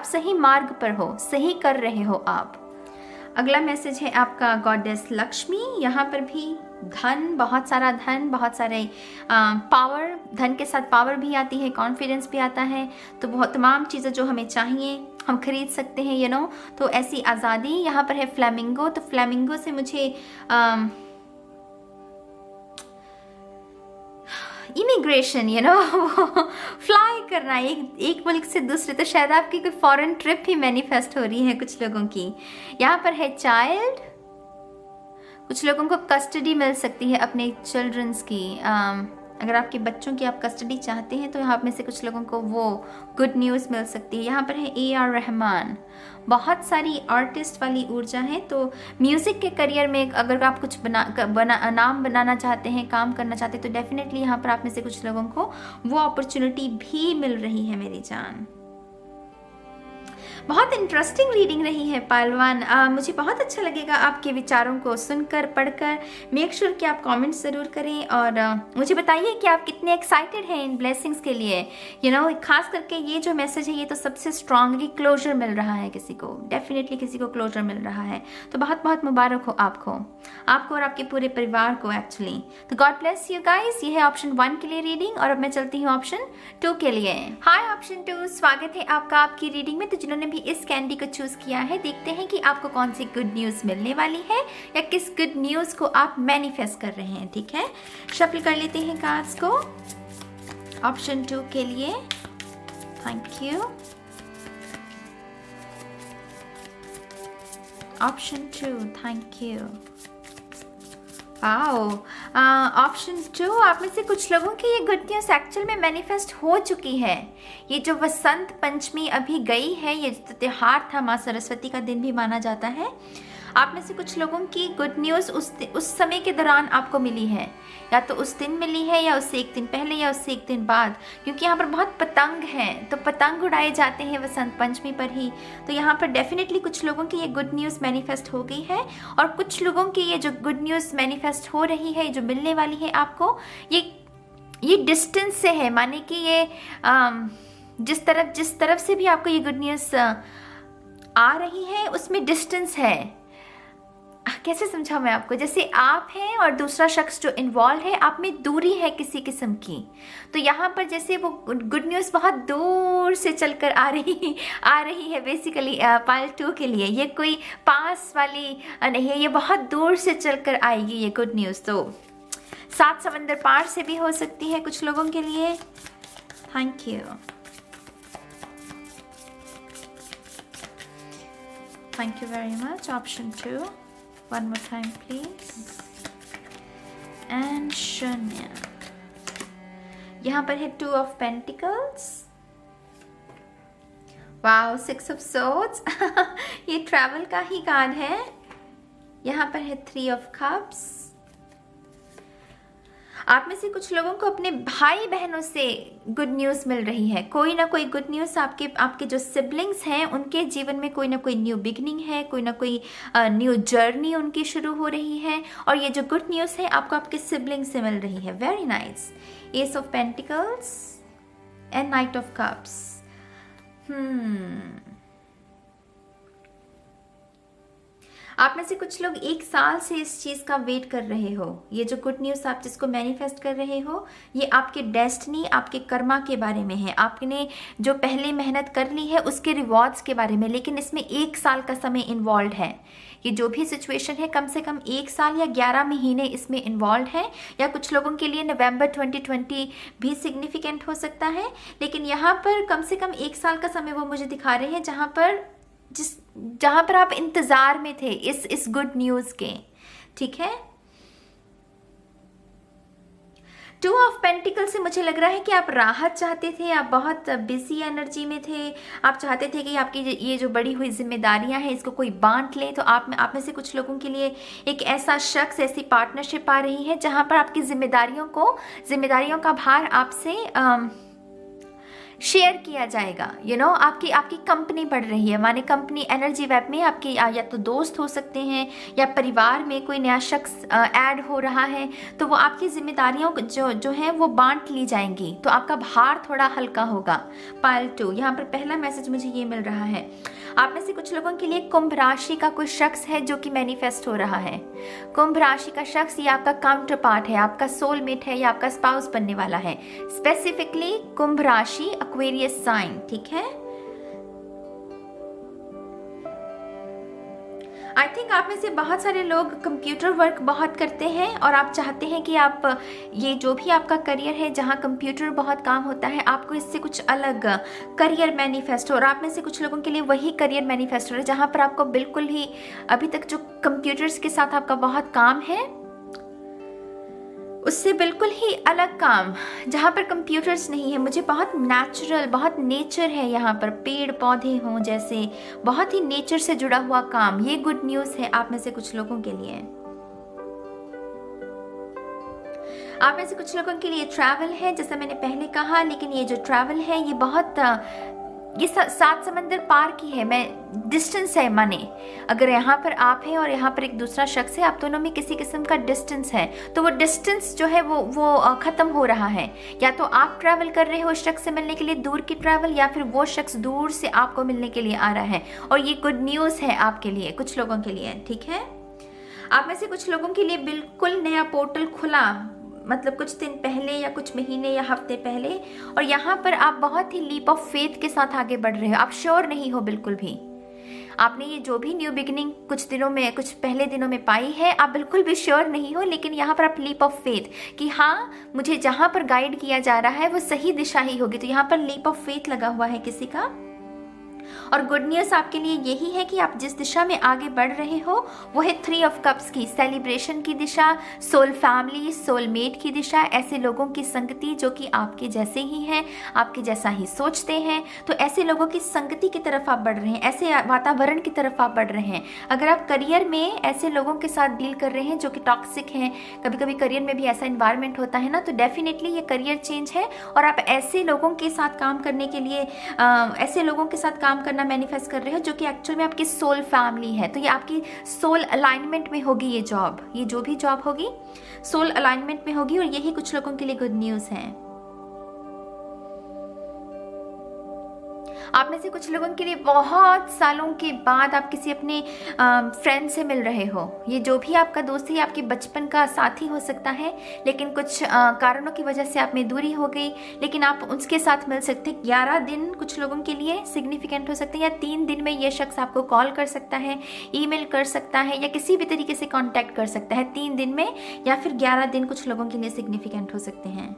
सही मार्ग पर हो, सही कर रहे हो आप। अगला मैसेज है आपका गॉडेस लक्ष्मी, यहाँ पर भी धन, बहुत सारा धन, बहुत सारे पावर, धन के साथ पावर भी आती है, कॉन्फिडेंस भी आता है, तो बहुत तमाम चीज़ें जो हमें चाहिए हम खरीद सकते हैं, तो ऐसी आज़ादी। यहाँ पर है फ्लैमिंगो, तो फ्लैमिंगो से मुझे इमिग्रेशन, फ्लाई करना एक मुल्क से दूसरे, तो शायद आपकी कोई फॉरेन ट्रिप भी मैनिफेस्ट हो रही है कुछ लोगों की। यहाँ पर है चाइल्ड, कुछ लोगों को कस्टडी मिल सकती है अपने चिल्ड्रंस की। अगर आपके बच्चों की आप कस्टडी चाहते हैं तो यहाँ में से कुछ लोगों को वो गुड न्यूज़ मिल सकती है। यहाँ पर है AR रहमान, बहुत सारी आर्टिस्ट वाली ऊर्जा है। तो म्यूज़िक के करियर में अगर आप कुछ नाम बनाना चाहते हैं, काम करना चाहते हैं, तो डेफिनेटली यहाँ पर आप में से कुछ लोगों को वो अपॉर्चुनिटी भी मिल रही है मेरी जान। बहुत इंटरेस्टिंग रीडिंग रही है पहलवान। मुझे बहुत अच्छा लगेगा आपके विचारों को सुनकर, पढ़कर। मेक श्योर कि आप कमेंट्स ज़रूर करें और मुझे बताइए कि आप कितने एक्साइटेड हैं इन ब्लेसिंग्स के लिए। खास करके ये जो मैसेज है ये तो सबसे स्ट्रांगली क्लोजर मिल रहा है किसी को, डेफिनेटली किसी को क्लोजर मिल रहा है। तो बहुत बहुत मुबारक हो आपको और आपके पूरे परिवार को एक्चुअली। तो गॉड ब्लेस यू गाइस। ये है ऑप्शन 1 के लिए रीडिंग और अब मैं चलती हूँ ऑप्शन 2 के लिए। हाय ऑप्शन 2, स्वागत है आपका आपकी रीडिंग में। तो जिन्होंने भी इस कैंडी को चूज किया है, देखते हैं कि आपको कौन सी गुड न्यूज मिलने वाली है या किस गुड न्यूज को आप मैनिफेस्ट कर रहे हैं। ठीक है, शफल कर लेते हैं कार्ड्स को ऑप्शन 2 के लिए। Thank you. Option 2, thank you. Option 2, आप में से कुछ लोगों की ये गुड न्यूज़ एक्चुअल में मैनिफेस्ट हो चुकी है। ये जो वसंत पंचमी अभी गई है, ये जो त्योहार था, माँ सरस्वती का दिन भी माना जाता है, आप में से कुछ लोगों की गुड न्यूज़ उस समय के दौरान आपको मिली है, या तो उस दिन मिली है या उससे एक दिन पहले या उससे एक दिन बाद, क्योंकि यहाँ पर बहुत पतंग हैं, तो पतंग उड़ाए जाते हैं वसंत पंचमी पर ही। तो यहाँ पर डेफिनेटली कुछ लोगों की ये गुड न्यूज़ मैनिफेस्ट हो गई है और कुछ लोगों की ये जो गुड न्यूज़ मैनिफेस्ट हो रही है, जो मिलने वाली है आपको, ये डिस्टेंस से है। माने कि ये जिस तरफ से भी आपको ये गुड न्यूज़ आ रही है उसमें डिस्टेंस है। कैसे समझाऊं मैं आपको, जैसे आप हैं और दूसरा शख्स जो इन्वॉल्व है, आप में दूरी है किसी किस्म की। तो यहाँ पर जैसे वो गुड न्यूज़ बहुत दूर से चलकर आ रही है बेसिकली पार्ट 2 के लिए। ये कोई पास वाली नहीं है, ये बहुत दूर से चलकर आएगी ये गुड न्यूज़। तो 7 समंदर पार से भी हो सकती है कुछ लोगों के लिए। Thank you. Thank you very much. Option 2. One more time, please. And शून्य। यहाँ पर है 2 of Pentacles. Wow, 6 of Swords. ये ट्रैवल का ही कार्ड है। यहाँ पर है 3 of Cups. आप में से कुछ लोगों को अपने भाई बहनों से गुड न्यूज़ मिल रही है। कोई ना कोई गुड न्यूज़ आपके जो सिबलिंग्स हैं उनके जीवन में कोई ना कोई न्यू बिगनिंग है, कोई ना कोई न्यू जर्नी उनकी शुरू हो रही है और ये जो गुड न्यूज़ है आपको आपके सिबलिंग से मिल रही है। Very nice. S of pentacles and night of cups. आप में से कुछ लोग 1 साल से इस चीज़ का वेट कर रहे हो। ये जो गुड न्यूज़ आप जिसको मैनिफेस्ट कर रहे हो, ये आपके डेस्टिनी, आपके कर्मा के बारे में है। आपने जो पहले मेहनत कर ली है उसके रिवॉर्ड्स के बारे में, लेकिन इसमें 1 साल का समय इन्वॉल्व है। ये जो भी सिचुएशन है कम से कम 1 साल या 11 महीने इसमें इन्वॉल्व है, या कुछ लोगों के लिए नवंबर 2020 भी सिग्निफिकेंट हो सकता है। लेकिन यहाँ पर कम से कम 1 साल का समय वो मुझे दिखा रहे हैं जहाँ पर आप इंतज़ार में थे इस गुड न्यूज़ के। ठीक है, 2 ऑफ पेंटिकल से मुझे लग रहा है कि आप राहत चाहते थे, आप बहुत बिजी एनर्जी में थे, आप चाहते थे कि आपकी ये जो बड़ी हुई जिम्मेदारियां हैं इसको कोई बांट ले। तो आप में से कुछ लोगों के लिए एक ऐसा शख्स, ऐसी पार्टनरशिप आ रही है जहां पर आपकी जिम्मेदारियों का भार आपसे शेयर किया जाएगा। आपकी कंपनी बढ़ रही है, माने कंपनी एनर्जी वेब में आपके या तो दोस्त हो सकते हैं या परिवार में कोई नया शख्स ऐड हो रहा है, तो वो आपकी जिम्मेदारियों जो है वो बांट ली जाएंगी, तो आपका भार थोड़ा हल्का होगा। पाइल 2, यहाँ पर पहला मैसेज मुझे ये मिल रहा है। आप में से कुछ लोगों के लिए कुंभ राशि का कोई शख्स है जो कि मैनिफेस्ट हो रहा है। कुंभ राशि का शख्स ये आपका काउंटर पार्ट है, आपका सोलमेट है या आपका स्पाउस बनने वाला है। स्पेसिफिकली कुंभ राशि, एक्वेरियस साइन। ठीक है, आई थिंक आप में से बहुत सारे लोग कंप्यूटर वर्क बहुत करते हैं और आप चाहते हैं कि आप ये जो भी आपका करियर है जहाँ कंप्यूटर बहुत काम होता है, आपको इससे कुछ अलग करियर मैनिफेस्ट हो। और आप में से कुछ लोगों के लिए वही करियर मैनिफेस्ट हो रहा है जहाँ पर आपको बिल्कुल ही अभी तक जो कंप्यूटर्स के साथ आपका बहुत काम है उससे बिल्कुल ही अलग काम, जहाँ पर कंप्यूटर्स नहीं है। मुझे बहुत नेचुरल, बहुत नेचर है, यहाँ पर पेड़ पौधे हों जैसे, बहुत ही नेचर से जुड़ा हुआ काम। ये गुड न्यूज़ है आप में से कुछ लोगों के लिए। आप में से कुछ लोगों के लिए ट्रैवल है, जैसा मैंने पहले कहा, लेकिन ये जो ट्रैवल है ये बहुत ये 7 समंदर पार की है। मैं डिस्टेंस है माने, अगर यहाँ पर आप हैं और यहाँ पर एक दूसरा शख्स है, आप दोनों में किसी किस्म का डिस्टेंस है, तो वो डिस्टेंस जो है वो ख़त्म हो रहा है। या तो आप ट्रैवल कर रहे हो उस शख्स से मिलने के लिए, दूर की ट्रैवल, या फिर वो शख्स दूर से आपको मिलने के लिए आ रहा है। और ये गुड न्यूज़ है आपके लिए, कुछ लोगों के लिए, ठीक है। आप में से कुछ लोगों के लिए बिल्कुल नया पोर्टल खुला, मतलब कुछ दिन पहले या कुछ महीने या हफ्ते पहले, और यहाँ पर आप बहुत ही लीप ऑफ फेथ के साथ आगे बढ़ रहे हो। आप श्योर नहीं हो बिल्कुल भी, आपने ये जो भी न्यू बिगिनिंग कुछ दिनों में, कुछ पहले दिनों में पाई है, आप बिल्कुल भी श्योर नहीं हो, लेकिन यहाँ पर आप लीप ऑफ फेथ कि हाँ मुझे जहाँ पर गाइड किया जा रहा है वो सही दिशा ही होगी। तो यहाँ पर लीप ऑफ फेथ लगा हुआ है किसी का। और गुड न्यूज़ आपके लिए यही है कि आप जिस दिशा में आगे बढ़ रहे हो वो है 3 ऑफ कप्स की, सेलिब्रेशन की दिशा, सोल फैमिली, सोलमेट की दिशा, ऐसे लोगों की संगति जो कि आपके जैसे ही हैं, आपके जैसा ही सोचते हैं। तो ऐसे लोगों की संगति की तरफ आप बढ़ रहे हैं, ऐसे वातावरण की तरफ आप बढ़ रहे हैं। अगर आप करियर में ऐसे लोगों के साथ डील कर रहे हैं जो कि टॉक्सिक हैं, कभी कभी करियर में भी ऐसा इन्वायरमेंट होता है ना, तो डेफिनेटली ये करियर चेंज है। और आप ऐसे लोगों के साथ काम करने के लिए ऐसे लोगों के साथ काम करना मैनिफेस्ट कर रहे हो जो कि एक्चुअल में आपकी सोल फैमिली है। तो ये आपकी सोल अलाइनमेंट में होगी, ये जॉब, ये जो भी जॉब होगी सोल अलाइनमेंट में होगी। और यही कुछ लोगों के लिए गुड न्यूज़ है। आप में से कुछ लोगों के लिए बहुत सालों के बाद आप किसी अपने फ्रेंड से मिल रहे हो। ये जो भी आपका दोस्त है आपके बचपन का साथी हो सकता है, लेकिन कुछ कारणों की वजह से आप में दूरी हो गई, लेकिन आप उसके साथ मिल सकते हैं। 11 दिन कुछ लोगों के लिए सिग्निफिकेंट हो सकते हैं, या 3 दिन में ये शख्स आपको कॉल कर सकता है, ईमेल कर सकता है, या किसी भी तरीके से कॉन्टैक्ट कर सकता है 3 दिन में, या फिर 11 दिन कुछ लोगों के लिए सिग्निफिकेंट हो सकते हैं।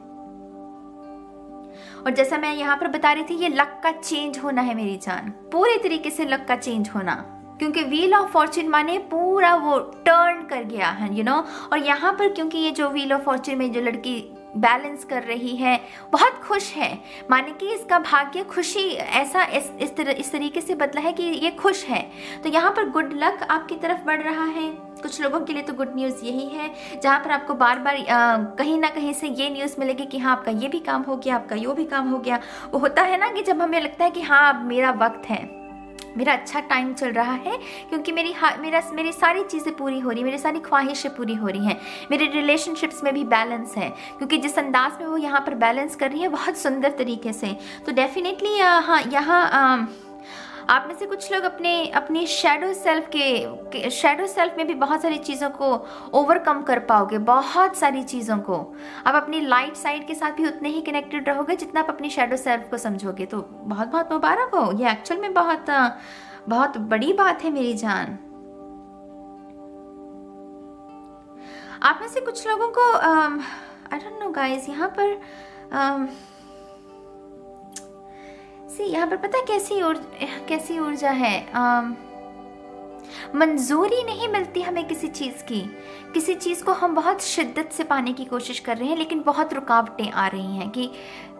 और जैसा मैं यहाँ पर बता रही थी, ये लक का चेंज होना है मेरी जान, पूरे तरीके से लक का चेंज होना, क्योंकि व्हील ऑफ फॉर्च्यून माने पूरा वो टर्न कर गया है, यू नो। और यहाँ पर क्योंकि ये जो व्हील ऑफ फॉर्च्यून में जो लड़की बैलेंस कर रही है बहुत खुश है, माने कि इसका भाग्य खुशी ऐसा इस तरीके से बदला है कि ये खुश है। तो यहाँ पर गुड लक आपकी तरफ बढ़ रहा है। कुछ लोगों के लिए तो गुड न्यूज़ यही है, जहाँ पर आपको बार बार कहीं ना कहीं से ये न्यूज़ मिलेगी कि हाँ आपका ये भी काम हो गया, आपका यो भी काम हो गया। वो होता है ना कि जब हमें लगता है कि हाँ अब मेरा वक्त है, मेरा अच्छा टाइम चल रहा है, क्योंकि मेरी सारी चीज़ें पूरी हो रही, मेरी सारी ख्वाहिशें पूरी हो रही हैं, मेरे रिलेशनशिप्स में भी बैलेंस है, क्योंकि जिस अंदाज में वो यहाँ पर बैलेंस कर रही है बहुत सुंदर तरीके से। तो डेफिनेटली हाँ यहाँ आप में से कुछ लोग अपने शैडो सेल्फ में भी बहुत सारी चीज़ों को ओवरकम कर पाओगे, बहुत सारी चीज़ों को। आप अपनी लाइट साइड के साथ भी उतने ही कनेक्टेड रहोगे जितना आप अपनी शैडो सेल्फ को समझोगे। तो बहुत बहुत मुबारक हो, ये एक्चुअल में बहुत बड़ी बात है मेरी जान। आप में से कुछ लोगों को आई डोंट नो गाइस, यहाँ पर यहाँ पर पता है कैसी ऊर्जा है, मंजूरी नहीं मिलती हमें किसी चीज़ को हम बहुत शिद्दत से पाने की कोशिश कर रहे हैं, लेकिन बहुत रुकावटें आ रही हैं कि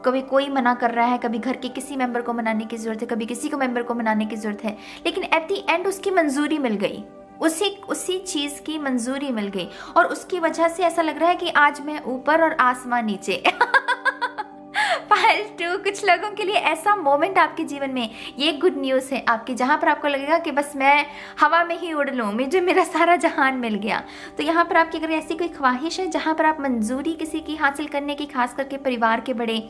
कभी कोई मना कर रहा है, कभी घर के किसी मेंबर को मनाने की ज़रूरत है, कभी किसी को मेंबर को मनाने की ज़रूरत है, लेकिन एट दी एंड उसकी मंजूरी मिल गई, उसी चीज़ की मंजूरी मिल गई। और उसकी वजह से ऐसा लग रहा है कि आज मैं ऊपर और आसमान नीचे। पाइल 2 कुछ लोगों के लिए ऐसा मोमेंट आपके जीवन में, ये गुड न्यूज़ है आपकी, जहाँ पर आपको लगेगा कि बस मैं हवा में ही उड़ लूँ, मुझे मेरा सारा जहान मिल गया। तो यहाँ पर आपकी अगर ऐसी कोई ख्वाहिश है जहाँ पर आप मंजूरी किसी की हासिल करने की, खास करके परिवार के बड़े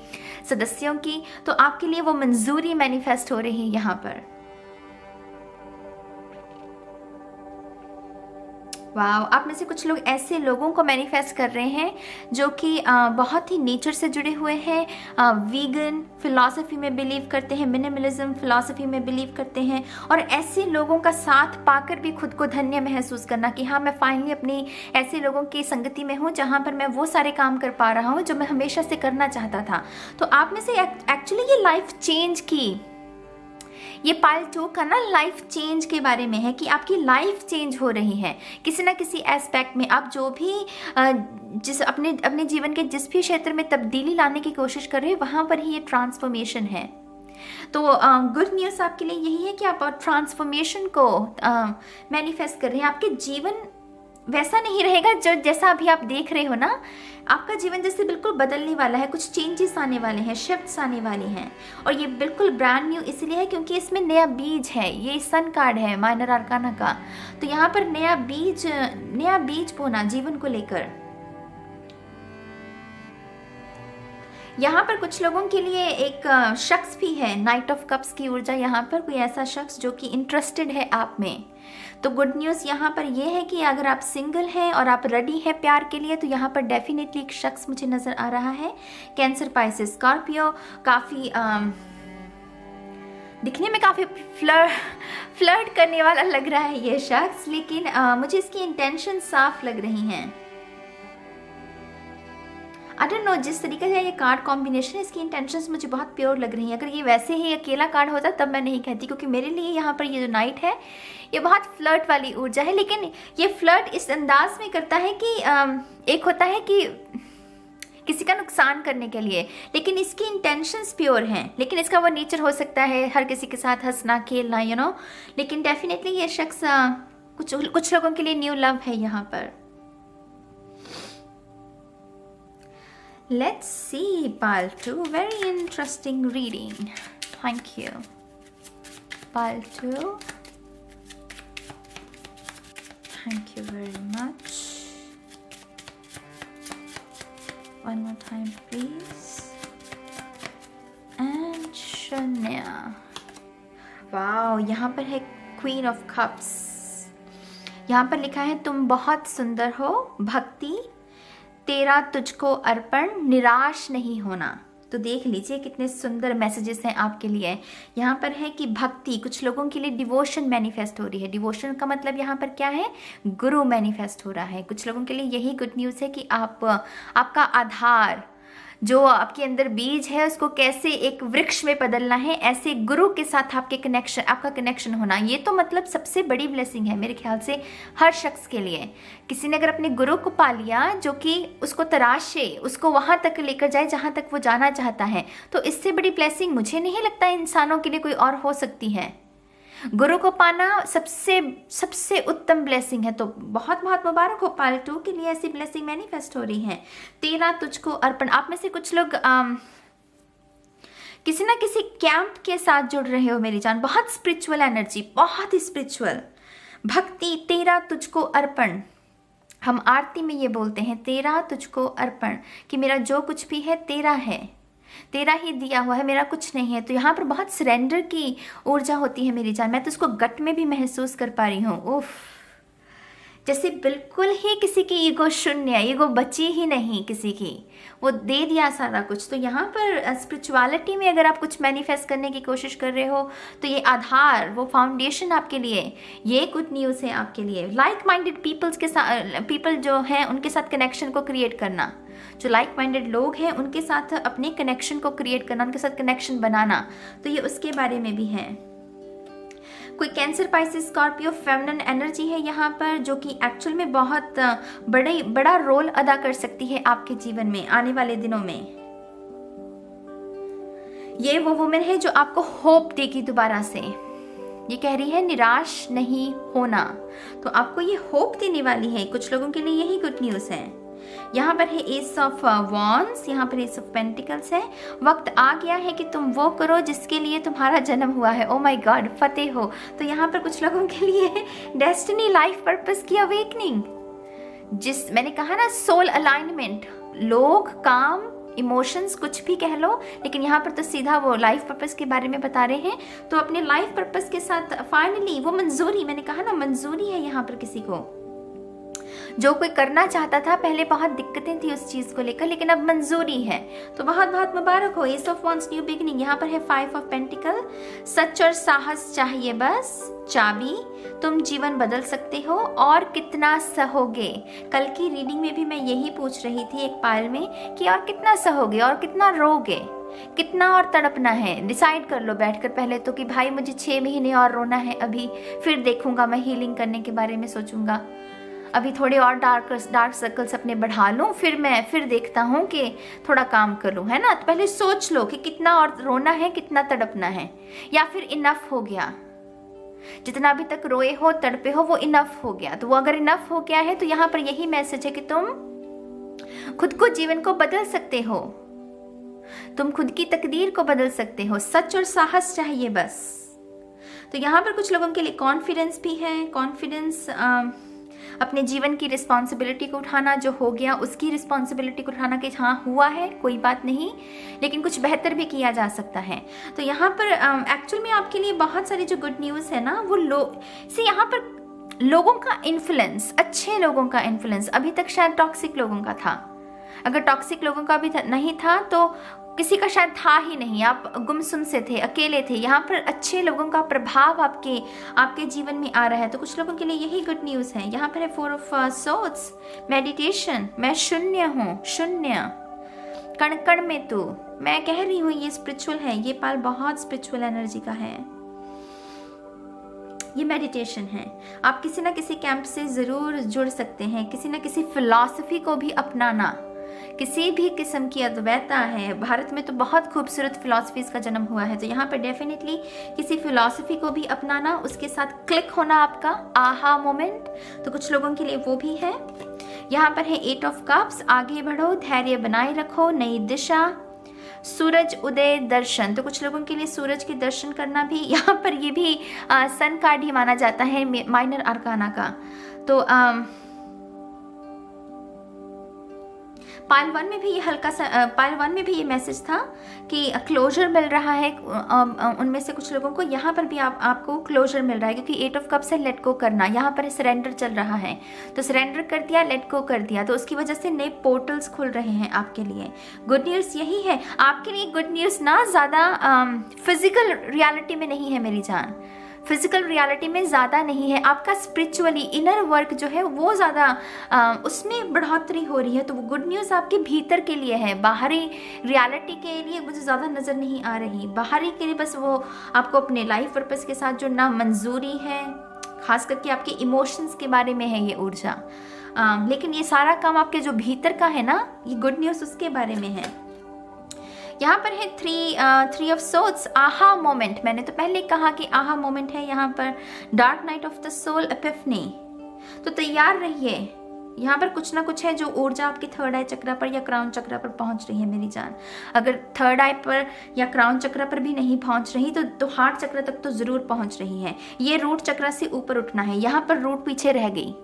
सदस्यों की, तो आपके लिए वो मंजूरी मैनिफेस्ट हो रही है यहाँ पर। वाह, आप में से कुछ लोग ऐसे लोगों को मैनिफेस्ट कर रहे हैं जो कि बहुत ही नेचर से जुड़े हुए हैं, वीगन फिलॉसफी में बिलीव करते हैं, मिनिमलिज्म फिलॉसफी में बिलीव करते हैं, और ऐसे लोगों का साथ पाकर भी खुद को धन्य महसूस करना कि हाँ, मैं फाइनली अपनी ऐसे लोगों की संगति में हूँ जहाँ पर मैं वो सारे काम कर पा रहा हूँ जो मैं हमेशा से करना चाहता था। तो आप में से एक्चुअली ये लाइफ चेंज की, ये पार्ट 2 का ना लाइफ चेंज के बारे में है कि आपकी लाइफ चेंज हो रही है किसी ना किसी एस्पेक्ट में। आप जो भी जिस अपने जीवन के जिस भी क्षेत्र में तब्दीली लाने की कोशिश कर रहे हैं वहाँ पर ही ये ट्रांसफॉर्मेशन है। तो गुड न्यूज़ आपके लिए यही है कि आप ट्रांसफॉर्मेशन को मैनिफेस्ट कर रहे हैं। आपके जीवन वैसा नहीं रहेगा जो जैसा अभी आप देख रहे हो ना, आपका जीवन जैसे बिल्कुल बदलने वाला है, कुछ चेंजेस आने वाले हैं, शिफ्ट्स आने वाले हैं, और ये बिल्कुल ब्रांड न्यू इसलिए है क्योंकि इसमें नया बीज है। ये सन कार्ड है माइनर आर्काना का, तो यहाँ पर नया बीज बोना जीवन को लेकर। यहाँ पर कुछ लोगों के लिए एक शख्स भी है, नाइट ऑफ कप्स की ऊर्जा, यहाँ पर कोई ऐसा शख्स जो कि इंटरेस्टेड है आप में। तो गुड न्यूज़ यहाँ पर यह है कि अगर आप सिंगल हैं और आप रेडी हैं प्यार के लिए, तो यहाँ पर डेफिनेटली एक शख्स मुझे नज़र आ रहा है। कैंसर, पाइसेस, स्कॉर्पियो, काफ़ी दिखने में काफ़ी फ्लर्ट करने वाला लग रहा है ये शख्स, लेकिन मुझे इसकी इंटेंशन साफ लग रही हैं। आई डोंट नो, जिस तरीके से ये कार्ड कॉम्बिनेशन है, इसकी इंटेंशंस मुझे बहुत प्योर लग रही हैं। अगर ये वैसे ही अकेला कार्ड होता तब मैं नहीं कहती, क्योंकि मेरे लिए यहाँ पर ये जो नाइट है ये बहुत फ्लर्ट वाली ऊर्जा है। लेकिन ये फ्लर्ट इस अंदाज में करता है कि एक होता है कि किसी का नुकसान करने के लिए, लेकिन इसकी इंटेंशंस प्योर हैं। लेकिन इसका वो नेचर हो सकता है हर किसी के साथ हंसना खेलना, यू नो। लेकिन डेफिनेटली ये शख्स कुछ लोगों के लिए न्यू लव है यहाँ पर। Let's see, Pal 2. Very interesting reading. Thank you. Pal 2. Thank you very much. One more time, please. And Shania. Wow, यहाँ पर है Queen of Cups. यहाँ पर लिखा है तुम बहुत सुंदर हो, भक्ति तेरा तुझको अर्पण, निराश नहीं होना। तो देख लीजिए कितने सुंदर मैसेजेस हैं आपके लिए। यहाँ पर है कि भक्ति, कुछ लोगों के लिए डिवोशन मैनिफेस्ट हो रही है। डिवोशन का मतलब यहाँ पर क्या है, गुरु मैनिफेस्ट हो रहा है। कुछ लोगों के लिए यही गुड न्यूज़ है कि आपका आधार, जो आपके अंदर बीज है, उसको कैसे एक वृक्ष में बदलना है, ऐसे गुरु के साथ आपका कनेक्शन होना, ये तो मतलब सबसे बड़ी ब्लेसिंग है मेरे ख्याल से हर शख्स के लिए। किसी ने अगर अपने गुरु को पा लिया जो कि उसको तराशे, उसको वहाँ तक लेकर जाए जहाँ तक वो जाना चाहता है, तो इससे बड़ी ब्लेसिंग मुझे नहीं लगता इंसानों के लिए कोई और हो सकती है। गुरु को पाना सबसे उत्तम ब्लेसिंग है। तो बहुत बहुत मुबारक हो पाल 2 के लिए, ऐसी ब्लेसिंग मैनिफेस्ट हो रही है। तेरा तुझको अर्पण, आप में से कुछ लोग किसी ना किसी कैंप के साथ जुड़ रहे हो मेरी जान। बहुत स्पिरिचुअल एनर्जी, बहुत ही स्पिरिचुअल। भक्ति, तेरा तुझको अर्पण, हम आरती में ये बोलते हैं, तेरा तुझको अर्पण, कि मेरा जो कुछ भी है तेरा है, तेरा ही दिया हुआ है, मेरा कुछ नहीं है। तो यहाँ पर बहुत सरेंडर की ऊर्जा होती है मेरी जान। मैं तो उसको गट में भी महसूस कर पा रही हूँ। उफ, जैसे बिल्कुल ही किसी की ईगो शून्य, ईगो बची ही नहीं किसी की, वो दे दिया सारा कुछ। तो यहाँ पर स्पिरिचुअलिटी में अगर आप कुछ मैनिफेस्ट करने की कोशिश कर रहे हो, तो ये आधार, वो फाउंडेशन आपके लिए, ये गुड न्यूज़ है आपके लिए। लाइक माइंडेड पीपल जो हैं उनके साथ कनेक्शन को क्रिएट करना, जो लाइक माइंडेड लोग हैं उनके साथ अपने कनेक्शन को क्रिएट करना, उनके साथ कनेक्शन बनाना, तो ये उसके बारे में भी है। कोई cancer, Pisces, Scorpio, feminine energy है यहाँ पर, जो कि एक्चुअल में बहुत बड़ा रोल अदा कर सकती है आपके जीवन में आने वाले दिनों में। ये वो वुमेन है जो आपको होप देगी दोबारा से। ये कह रही है निराश नहीं होना, तो आपको ये होप देने वाली है। कुछ लोगों के लिए यही गुड न्यूज़ है। यहाँ पर है एस ऑफ वॉन्ड्स, यहाँ पर एस ऑफ पेंटिकल्स है। वक्त आ गया है कि तुम वो करो जिसके लिए तुम्हारा जन्म हुआ है। ओ माय गॉड, फतेह हो। तो यहाँ पर कुछ लोगों के लिए डेस्टिनी, लाइफ पर्पस की अवेकनिंग, जिस मैंने कहा ना सोल अलाइनमेंट, लोग, काम, इमोशंस, कुछ भी कह लो, लेकिन यहाँ पर तो सीधा वो लाइफ पर्पस के बारे में बता रहे हैं। तो अपने लाइफ पर्पस के साथ फाइनली वो मंजूरी, मैंने कहा ना मंजूरी है यहाँ पर किसी को। जो कोई करना चाहता था, पहले बहुत दिक्कतें थी उस चीज को लेकर, लेकिन अब मंजूरी है, तो बहुत बहुत मुबारक हो। S of wands new beginning. यहाँ पर है 5 ऑफ पेंटिकल। सच और साहस चाहिए बस, चाबी, तुम जीवन बदल सकते हो। और कितना सहोगे, कल की रीडिंग में भी मैं यही पूछ रही थी एक पायल में कि और कितना सहोगे और कितना रोगे, कितना और तड़पना है। डिसाइड कर लो बैठकर पहले तो कि भाई मुझे 6 महीने और रोना है अभी, फिर देखूंगा, मैं हीलिंग करने के बारे में सोचूंगा। अभी थोड़े और डार्क सर्कल्स अपने बढ़ा लूं, फिर देखता हूं कि थोड़ा काम करूं, है ना। तो पहले सोच लो कि कितना और रोना है, कितना तड़पना है, या फिर इनफ हो गया। जितना अभी तक रोए हो, तड़पे हो, वो इनफ हो गया। तो वो अगर इनफ हो गया है तो यहाँ पर यही मैसेज है कि तुम खुद को, जीवन को बदल सकते हो, तुम खुद की तकदीर को बदल सकते हो। सच और साहस चाहिए बस। तो यहाँ पर कुछ लोगों के लिए कॉन्फिडेंस भी है। कॉन्फिडेंस, अपने जीवन की रिस्पॉन्सिबिलिटी को उठाना, जो हो गया उसकी रिस्पॉन्सिबिलिटी को उठाना कि हाँ हुआ है, कोई बात नहीं, लेकिन कुछ बेहतर भी किया जा सकता है। तो यहाँ पर एक्चुअल में आपके लिए बहुत सारी जो गुड न्यूज़ है ना, वो यहाँ पर लोगों का इन्फ्लुएंस, अच्छे लोगों का इन्फ्लुएंस, अभी तक शायद टॉक्सिक लोगों का था। अगर टॉक्सिक लोगों का भी नहीं था तो किसी का शायद था ही नहीं, आप गुमसुम से थे, अकेले थे। यहाँ पर अच्छे लोगों का प्रभाव आपके जीवन में आ रहा है। तो कुछ लोगों के लिए यही गुड न्यूज़ है। यहाँ पर है 4 ऑफ सोर्ड्स, मेडिटेशन। मैं शून्य हूँ, शून्य, कण कण में तू। मैं कह रही हूँ ये स्पिरिचुअल है, ये पाल बहुत स्पिरिचुअल एनर्जी का है, ये मेडिटेशन है। आप किसी ना किसी कैंप से ज़रूर जुड़ सकते हैं, किसी ना किसी फिलॉसफी को भी अपनाना, किसी भी किस्म की अद्वैता है। भारत में तो बहुत खूबसूरत फिलॉसफीज का जन्म हुआ है, तो यहाँ पर डेफिनेटली किसी फिलॉसफी को भी अपनाना, उसके साथ क्लिक होना आपका आहा मोमेंट। तो कुछ लोगों के लिए वो भी है। यहाँ पर है 8 ऑफ कप्स, आगे बढ़ो, धैर्य बनाए रखो, नई दिशा, सूरज उदय दर्शन। तो कुछ लोगों के लिए सूरज के दर्शन करना भी, यहाँ पर ये भी सन कार्ड ही माना जाता है माइनर आर्काना का। तो पाइल 1 में भी ये हल्का सा, पाइल 1 में भी ये मैसेज था कि क्लोजर मिल रहा है उनमें से कुछ लोगों को। यहाँ पर भी आपको क्लोजर मिल रहा है, क्योंकि 8 ऑफ कप्स है लेट गो करना। यहाँ पर सरेंडर चल रहा है, तो सरेंडर कर दिया, लेट गो कर दिया, तो उसकी वजह से नए पोर्टल्स खुल रहे हैं आपके लिए। गुड न्यूज़ यही है आपके लिए। गुड न्यूज़ ना ज़्यादा फिजिकल रियलिटी में नहीं है मेरी जान, फिजिकल रियलिटी में ज़्यादा नहीं है, आपका स्पिरिचुअली इनर वर्क जो है वो ज़्यादा उसमें बढ़ोतरी हो रही है। तो वो गुड न्यूज़ आपके भीतर के लिए है, बाहरी रियलिटी के लिए मुझे ज़्यादा नज़र नहीं आ रही। बाहरी के लिए बस वो आपको अपने लाइफ पर्पस के साथ जुड़ना, मंजूरी है, खास करके आपके इमोशंस के बारे में है ये ऊर्जा। लेकिन ये सारा काम आपके जो भीतर का है ना, ये गुड न्यूज़ उसके बारे में है। यहाँ पर है 3 ऑफ सोर्ड्स, आहा मोमेंट। मैंने तो पहले कहा कि आहा मोमेंट है यहाँ पर। Dark night of the soul, epiphany. तो तैयार रहिए, यहाँ पर कुछ ना कुछ है जो ऊर्जा आपकी थर्ड आई चक्र पर या क्राउन चक्र पर पहुँच रही है मेरी जान। अगर थर्ड आई पर या क्राउन चक्र पर भी नहीं पहुँच रही तो हार्ट चक्र तक तो ज़रूर पहुँच रही है। ये रूट चक्र से ऊपर उठना है। यहाँ पर रूट पीछे रह गई,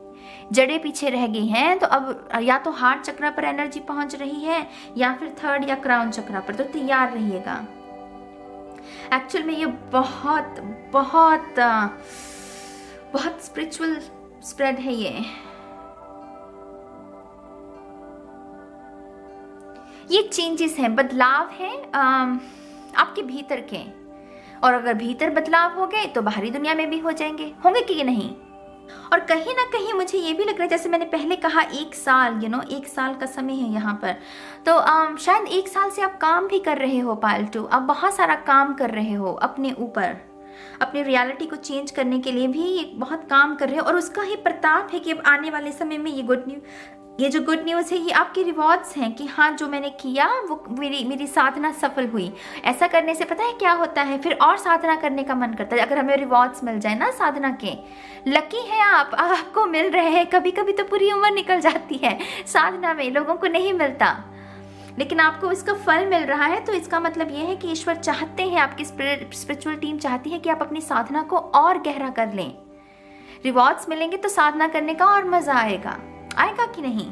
जड़ें पीछे रह गई हैं, तो अब या तो हार्ट चक्र पर एनर्जी पहुंच रही है या फिर थर्ड या क्राउन चक्र पर। तो तैयार रहिएगा। एक्चुअल में ये बहुत बहुत बहुत स्पिरिचुअल स्प्रेड है। ये चेंजेस हैं, बदलाव हैं आपके भीतर के, और अगर भीतर बदलाव हो गए तो बाहरी दुनिया में भी हो जाएंगे, होंगे कि नहीं। और कहीं ना कहीं मुझे ये भी लग रहा है, जैसे मैंने पहले कहा 1 साल, 1 साल का समय है यहाँ पर। तो शायद 1 साल से आप काम भी कर रहे हो पायल 2, आप बहुत सारा काम कर रहे हो अपने ऊपर, अपनी रियलिटी को चेंज करने के लिए भी बहुत काम कर रहे हो। और उसका ही प्रताप है कि अब आने वाले समय में ये जो गुड न्यूज़ है, ये आपके रिवॉर्ड्स हैं कि हाँ जो मैंने किया वो मेरी साधना सफल हुई। ऐसा करने से पता है क्या होता है, फिर और साधना करने का मन करता है। अगर हमें रिवॉर्ड्स मिल जाए ना साधना के, लकी है आपको मिल रहे हैं। कभी कभी तो पूरी उम्र निकल जाती है साधना में, लोगों को नहीं मिलता, लेकिन आपको इसका फल मिल रहा है। तो इसका मतलब ये है कि ईश्वर चाहते हैं, आपकी स्पिरिचुअल टीम चाहती है कि आप अपनी साधना को और गहरा कर लें। रिवॉर्ड्स मिलेंगे तो साधना करने का और मजा आएगा कि नहीं।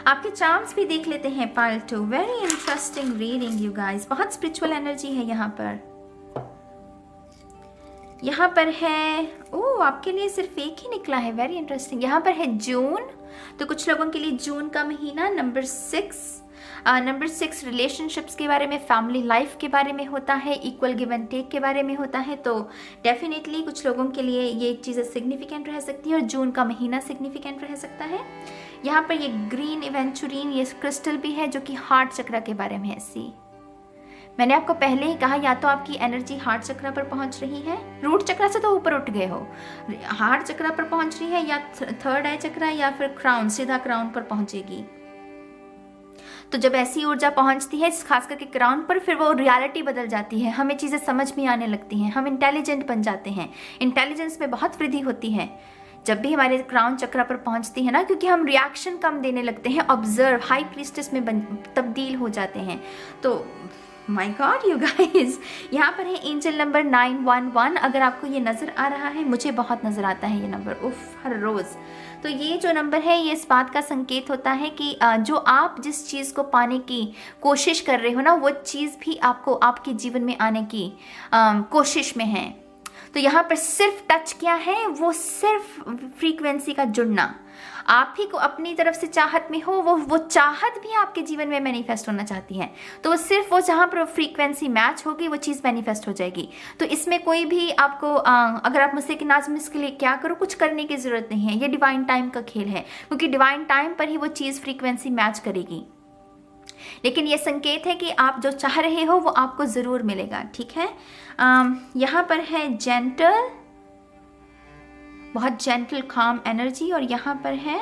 आपके चार्म्स भी देख लेते हैं pile 2। Very interesting reading you guys, बहुत स्पिरिचुअल एनर्जी है यहाँ पर। यहाँ पर है, ओह आपके लिए सिर्फ एक ही निकला है, वेरी इंटरेस्टिंग। यहाँ पर है जून, तो कुछ लोगों के लिए जून का महीना। नंबर 6 रिलेशनशिप्स के बारे में, फैमिली लाइफ के बारे में होता है, इक्वल गिव एंड टेक के बारे में होता है। तो डेफिनेटली कुछ लोगों के लिए ये चीज़ें सिग्निफिकेंट रह सकती हैं और जून का महीना सिग्निफिकेंट रह सकता है। यहाँ पर ये ग्रीन इवेंचुरीन, ये क्रिस्टल भी है जो कि हार्ट चक्र के बारे में है। सी, मैंने आपको पहले ही कहा, या तो आपकी एनर्जी हार्ट चक्र पर पहुंच रही है, रूट चक्र से तो ऊपर उठ गए हो, हार्ट चक्र पर पहुंच रही है, या थर्ड आई चक्र, या फिर क्राउन, सीधा क्राउन पर पहुंचेगी। तो जब ऐसी ऊर्जा पहुंचती है खास करके क्राउन पर, फिर वो रियलिटी बदल जाती है, हमें चीज़ें समझ में आने लगती हैं, हम इंटेलिजेंट बन जाते हैं, इंटेलिजेंस में बहुत वृद्धि होती है जब भी हमारे क्राउन चक्र पर पहुंचती है ना, क्योंकि हम रिएक्शन कम देने लगते हैं, ऑब्जर्व, हाई प्रीस्टेस में तब्दील हो जाते हैं। तो माय गॉड यू गाइस, यहाँ पर है एंजल नंबर 911। अगर आपको ये नज़र आ रहा है, मुझे बहुत नज़र आता है ये नंबर, उफ, हर रोज़। तो ये जो नंबर है, ये इस बात का संकेत होता है कि जो आप जिस चीज़ को पाने की कोशिश कर रहे हो ना, वो चीज़ भी आपको आपके जीवन में आने की कोशिश में है। तो यहाँ पर सिर्फ टच क्या है, वो सिर्फ फ्रीक्वेंसी का जुड़ना, आप ही को अपनी तरफ से चाहत में हो, वो चाहत भी आपके जीवन में मैनिफेस्ट होना चाहती है। तो वो सिर्फ वो जहाँ पर फ्रीक्वेंसी मैच होगी, वो चीज़ मैनिफेस्ट हो जाएगी। तो इसमें कोई भी आपको अगर आप मुझसे कि नाज़ इसके लिए क्या करो, कुछ करने की ज़रूरत नहीं है, ये डिवाइन टाइम का खेल है, क्योंकि डिवाइन टाइम पर ही वो चीज़ फ्रीक्वेंसी मैच करेगी। लेकिन ये संकेत है कि आप जो चाह रहे हो वो आपको ज़रूर मिलेगा, ठीक है। यहाँ पर है जेंटल, बहुत जेंटल काम एनर्जी, और यहाँ पर है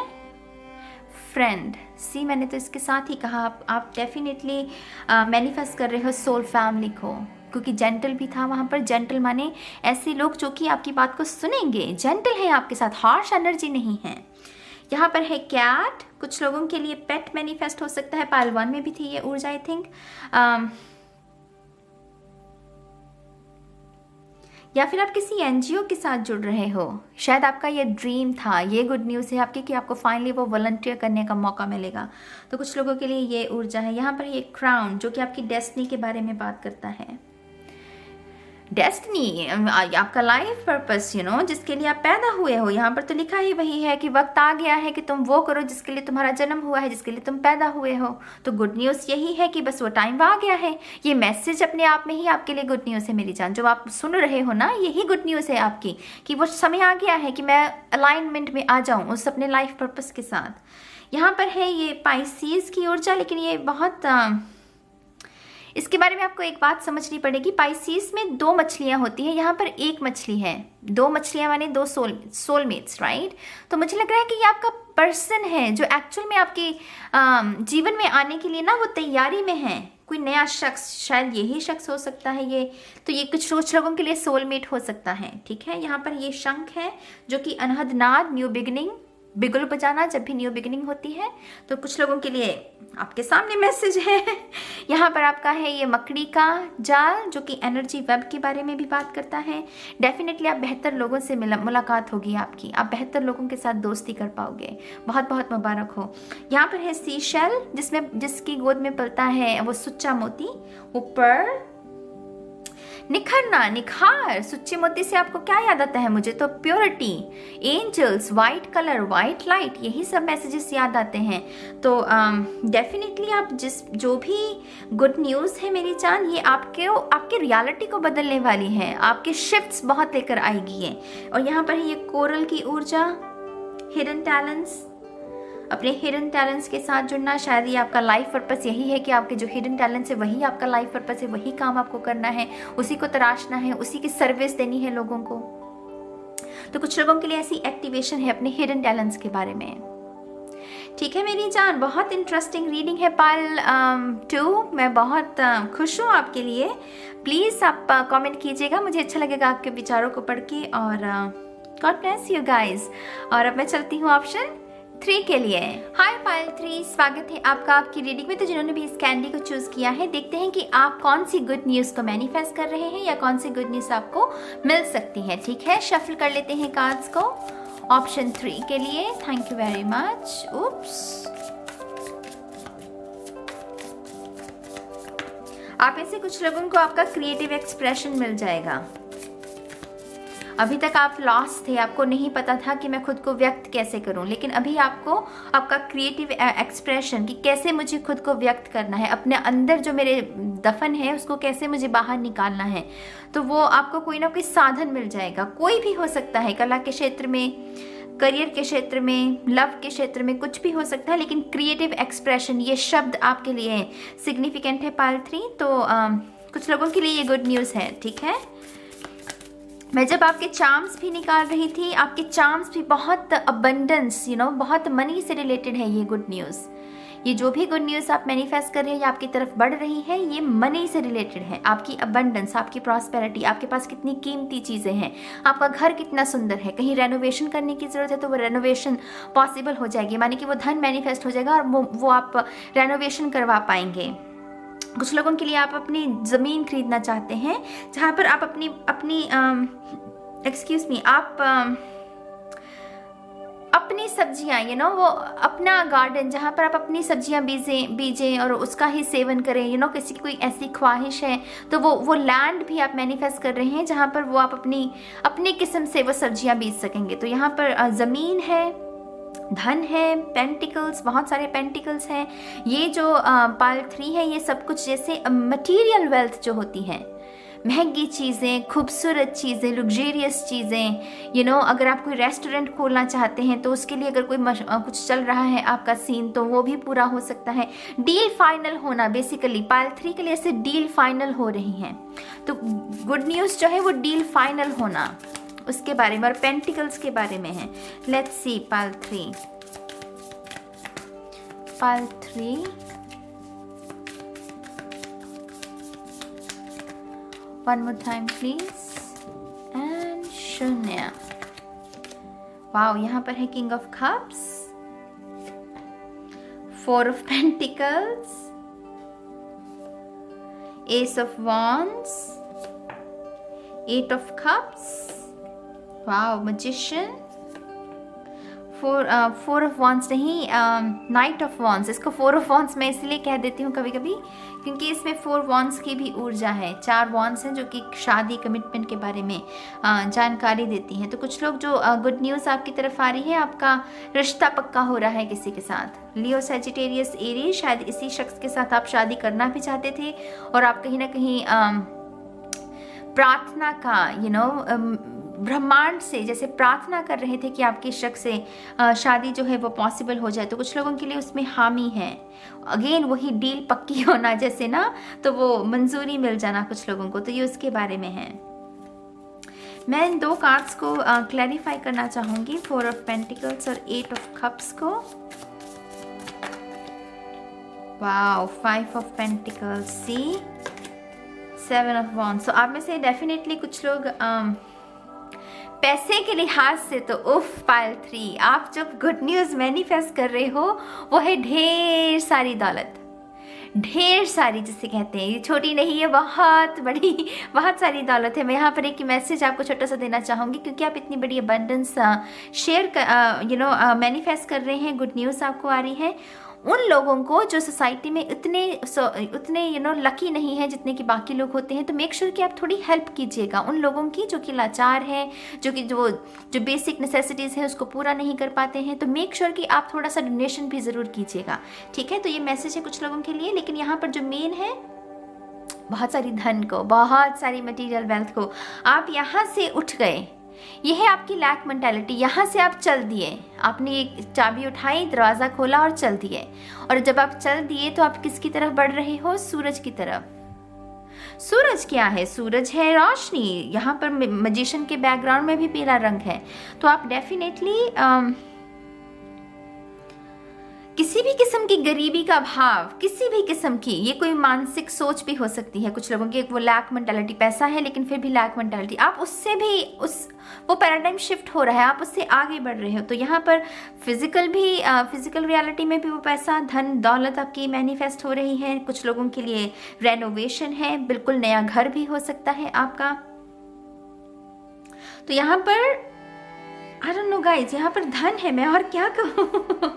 फ्रेंड। सी, मैंने तो इसके साथ ही कहा, आप डेफिनेटली मैनिफेस्ट कर रहे हो सोल फैमिली को, क्योंकि जेंटल भी था वहाँ पर। जेंटल माने ऐसे लोग जो कि आपकी बात को सुनेंगे, जेंटल है आपके साथ, हार्श एनर्जी नहीं है। यहाँ पर है कैट, कुछ लोगों के लिए पेट मैनिफेस्ट हो सकता है, पाइल 1 में भी थी ये ऊर्जा आई थिंक, या फिर आप किसी एनजीओ के साथ जुड़ रहे हो, शायद आपका ये ड्रीम था। ये गुड न्यूज़ है आपकी कि आपको फाइनली वो वॉलंटियर करने का मौका मिलेगा। तो कुछ लोगों के लिए ये ऊर्जा है। यहाँ पर ये क्राउन जो कि आपकी डेस्टिनी के बारे में बात करता है। डेस्टिनी, आपका लाइफ पर्पस, जिसके लिए आप पैदा हुए हो। यहाँ पर तो लिखा ही वही है कि वक्त आ गया है कि तुम वो करो जिसके लिए तुम्हारा जन्म हुआ है, जिसके लिए तुम पैदा हुए हो। तो गुड न्यूज़ यही है कि बस वो टाइम आ गया है। ये मैसेज अपने आप में ही आपके लिए गुड न्यूज़ है मेरी जान, जो आप सुन रहे हो ना, यही गुड न्यूज़ है आपकी कि वो समय आ गया है कि मैं अलाइनमेंट में आ जाऊँ उस अपने लाइफ पर्पस के साथ। यहाँ पर है ये पाइसीज की ऊर्जा, लेकिन ये बहुत इसके बारे में आपको एक बात समझनी पड़ेगी। पाइसीज में 2 मछलियां होती हैं, यहाँ पर 1 मछली है। 2 मछलियां माने 2 सोलमेट्स, राइट। तो मुझे लग रहा है कि ये आपका पर्सन है जो एक्चुअल में आपके जीवन में आने के लिए ना वो तैयारी में है। कोई नया शख्स, शायद यही शख्स हो सकता है ये। तो ये कुछ लोगों के लिए सोलमेट हो सकता है, ठीक है। यहाँ पर ये शंख है जो कि अनहद नाद, न्यू बिगिनिंग, बिगुल बजाना जब भी न्यू बिगिनिंग होती है। तो कुछ लोगों के लिए आपके सामने मैसेज है। यहाँ पर आपका है ये मकड़ी का जाल जो कि एनर्जी वेब के बारे में भी बात करता है। डेफिनेटली आप बेहतर लोगों से मुलाकात होगी आपकी, आप बेहतर लोगों के साथ दोस्ती कर पाओगे। बहुत बहुत मुबारक हो। यहाँ पर है सी शेल, जिसकी गोद में पलता है वो सुच्चा मोती, वो पर्ल। निखरना, निखार, सुच्चे मोती से आपको क्या याद आता है? मुझे तो purity, angels, white colour, white light, यही सब मैसेजेस याद आते हैं। तो डेफिनेटली आप जो भी गुड न्यूज़ है मेरी जान, ये आपके रियलिटी को बदलने वाली है, आपके शिफ्ट्स बहुत लेकर आएगी ये। और यहाँ पर है ये कोरल की ऊर्जा, हिडन टैलेंट्स, अपने हिडन टैलेंट्स के साथ जुड़ना। शायद ये आपका लाइफ पर्पस यही है कि आपके जो हिडन टैलेंट्स है वही आपका लाइफ पर्पस है, वही काम आपको करना है, उसी को तराशना है, उसी की सर्विस देनी है लोगों को। तो कुछ लोगों के लिए ऐसी एक्टिवेशन है अपने हिडन टैलेंट्स के बारे में, ठीक है मेरी जान। बहुत इंटरेस्टिंग रीडिंग है पाइल 2, मैं बहुत खुश हूँ आपके लिए। प्लीज़ आप कमेंट कीजिएगा, मुझे अच्छा लगेगा आपके विचारों को पढ़ के। और गॉड ब्लेस यू गाइज। और अब मैं चलती हूँ ऑप्शन 3 के लिए। हाय पाइल 3, स्वागत है आपका आपकी रीडिंग में। तो जिन्होंने भी इस कैंडी को चूज किया है, देखते हैं कि आप कौन सी गुड न्यूज़ को मैनिफेस्ट कर रहे हैं या कौन सी गुड न्यूज़ आपको मिल सकती है, ठीक है। शफल कर लेते हैं कार्ड्स को ऑप्शन 3 के लिए। Thank you very much. Oops, आप ऐसे कुछ लोगों को आपका क्रिएटिव एक्सप्रेशन मिल जाएगा। अभी तक आप लॉस्ट थे, आपको नहीं पता था कि मैं खुद को व्यक्त कैसे करूं, लेकिन अभी आपको आपका क्रिएटिव एक्सप्रेशन कि कैसे मुझे खुद को व्यक्त करना है, अपने अंदर जो मेरे दफन है उसको कैसे मुझे बाहर निकालना है, तो वो आपको कोई ना कोई साधन मिल जाएगा। कोई भी हो सकता है, कला के क्षेत्र में, करियर के क्षेत्र में, लव के क्षेत्र में, कुछ भी हो सकता है, लेकिन क्रिएटिव एक्सप्रेशन ये शब्द आपके लिए सिग्निफिकेंट है पाइल 3। तो कुछ लोगों के लिए ये गुड न्यूज़ है, ठीक है। मैं जब आपके चार्म्स भी निकाल रही थी, आपके चार्म्स भी बहुत अबंडेंस, बहुत मनी से रिलेटेड है ये गुड न्यूज़। ये जो भी गुड न्यूज़ आप मैनिफेस्ट कर रहे हैं या आपकी तरफ बढ़ रही है, ये मनी से रिलेटेड है। आपकी अबंडेंस, आपकी प्रॉस्पेरिटी, आपके पास कितनी कीमती चीज़ें हैं, आपका घर कितना सुंदर है, कहीं रेनोवेशन करने की ज़रूरत है तो वो रेनोवेशन पॉसिबल हो जाएगी, मानी कि वो धन मैनिफेस्ट हो जाएगा और वो आप रेनोवेशन करवा पाएंगे। कुछ लोगों के लिए आप अपनी ज़मीन खरीदना चाहते हैं जहाँ पर आप अपनी अपनी सब्जियां वो अपना गार्डन जहाँ पर आप अपनी सब्जियां बीजें और उसका ही सेवन करें। किसी की कोई ऐसी ख्वाहिश है तो वो लैंड भी आप मैनिफेस्ट कर रहे हैं जहाँ पर वो आप अपनी किस्म से वो सब्जियां बीज सकेंगे। तो यहाँ पर ज़मीन है, धन है, पेंटिकल्स, बहुत सारे पेंटिकल्स हैं। ये जो पाइल 3 है, ये सब कुछ जैसे मटेरियल वेल्थ जो होती है, महंगी चीज़ें, खूबसूरत चीज़ें, लग्जेरियस चीज़ें, अगर आप कोई रेस्टोरेंट खोलना चाहते हैं तो उसके लिए अगर कोई कुछ चल रहा है आपका सीन, तो वो भी पूरा हो सकता है। डील फाइनल होना, बेसिकली पाइल 3 के लिए ऐसे डील फाइनल हो रही हैं। तो गुड न्यूज़ जो है वो डील फाइनल होना, उसके बारे में और पेंटिकल्स के बारे में है। Let's see pile 3। Pile 3, one more time please, and शून्य। वाओ, यहाँ पर है king of cups, 4 of pentacles, S of wands, 8 of cups, wow, magician, 4 of wands नहीं, नाइट ऑफ वॉन्ड्स। इसको 4 ऑफ वॉन्ड्स मैं इसलिए कह देती हूँ कभी कभी क्योंकि इसमें 4 वॉन्ड्स की भी ऊर्जा है। 4 वॉन्ड्स हैं जो कि शादी, कमिटमेंट के बारे में जानकारी देती हैं। तो कुछ लोग जो गुड न्यूज़ आपकी तरफ आ रही है, आपका रिश्ता पक्का हो रहा है किसी के साथ। लियो, सैजिटेरियस, एरीज, शायद इसी शख्स के साथ आप शादी करना भी चाहते थे और आप कहीं ना कहीं प्रार्थना का ब्रह्मांड से जैसे प्रार्थना कर रहे थे कि आपके शख्स से शादी जो है वो पॉसिबल हो जाए। तो कुछ लोगों के लिए उसमें हामी है। अगेन वही डील पक्की होना जैसे ना, तो वो मंजूरी मिल जाना कुछ लोगों को, तो ये उसके बारे में है। मैं इन 2 कार्ड्स को क्लैरिफाई करना चाहूँगी, 4 ऑफ पेंटिकल्स और 8 ऑफ कप्स को। Wow, 5 of pentacles, see, 7 of wands. तो आप में से डेफिनेटली कुछ लोग पैसे के लिहाज से तो उफ पाइल 3, आप जब गुड न्यूज़ मैनिफेस्ट कर रहे हो वो है ढेर सारी दौलत, ढेर सारी, जिसे कहते हैं, ये छोटी नहीं है, बहुत बड़ी, बहुत सारी दौलत है। मैं यहाँ पर एक मैसेज आपको छोटा सा देना चाहूँगी क्योंकि आप इतनी बड़ी अबंडेंस शेयर मैनिफेस्ट कर रहे हैं, गुड न्यूज़ आपको आ रही है। उन लोगों को जो सोसाइटी में उतने लकी नहीं है जितने कि बाकी लोग होते हैं, तो मेक श्योर कि आप थोड़ी हेल्प कीजिएगा उन लोगों की जो कि लाचार है, जो बेसिक नेसेसिटीज़ हैं उसको पूरा नहीं कर पाते हैं। तो मेक श्योर कि आप थोड़ा सा डोनेशन भी ज़रूर कीजिएगा, ठीक है। तो ये मैसेज है कुछ लोगों के लिए। लेकिन यहाँ पर जो मेन है, बहुत सारी धन को, बहुत सारी मटीरियल वेल्थ को, आप यहाँ से उठ गए। यह है आपकी लैक मेंटालिटी। यहाँ से आप चल दिए, आपने एक चाबी उठाई, दरवाज़ा खोला और चल दिए। और जब आप चल दिए तो आप किसकी तरफ बढ़ रहे हो? सूरज की तरफ। सूरज क्या है? सूरज है रोशनी। यहाँ पर मैजिशियन के बैकग्राउंड में भी पीला रंग है। तो आप डेफिनेटली किसी भी किस्म की गरीबी का भाव, किसी भी किस्म की, ये कोई मानसिक सोच भी हो सकती है कुछ लोगों की, वो लैक मेंटालिटी, पैसा है लेकिन फिर भी लैक मेंटालिटी, आप उससे भी वो पैराडाइम शिफ्ट हो रहा है, आप उससे आगे बढ़ रहे हो। तो यहाँ पर फिजिकल रियलिटी में भी वो पैसा, धन, दौलत आपकी मैनिफेस्ट हो रही है। कुछ लोगों के लिए रेनोवेशन है, बिल्कुल नया घर भी हो सकता है आपका। तो यहाँ पर आई डोंट नो गाइज, यहाँ पर धन है, मैं और क्या कहूँ।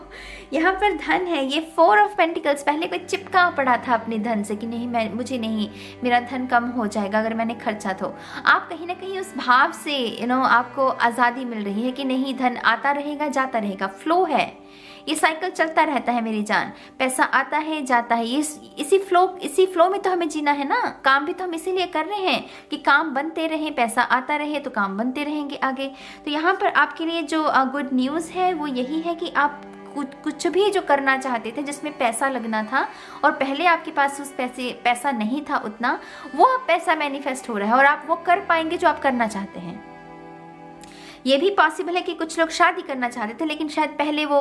यहाँ पर धन है, ये 4 ऑफ पेंटिकल्स। पहले कोई चिपका पड़ा था अपने धन से कि नहीं, मुझे नहीं, मेरा धन कम हो जाएगा अगर मैंने खर्चा तो। आप कहीं ना कहीं उस भाव से आपको आज़ादी मिल रही है कि नहीं, धन आता रहेगा जाता रहेगा, फ्लो है, ये साइकिल चलता रहता है मेरी जान, पैसा आता है जाता है, इसी फ्लो में तो हमें जीना है ना। काम भी तो हम इसीलिए कर रहे हैं कि काम बनते रहे, पैसा आता रहे तो काम बनते रहेंगे आगे। तो यहाँ पर आपके लिए जो गुड न्यूज़ है वो यही है कि आप कुछ भी जो करना चाहते थे, जिसमें पैसा लगना था और पहले आपके पास उस पैसा नहीं था उतना, वो अब पैसा मैनिफेस्ट हो रहा है और आप वो कर पाएंगे जो आप करना चाहते हैं। ये भी पॉसिबल है कि कुछ लोग शादी करना चाहते थे लेकिन शायद पहले वो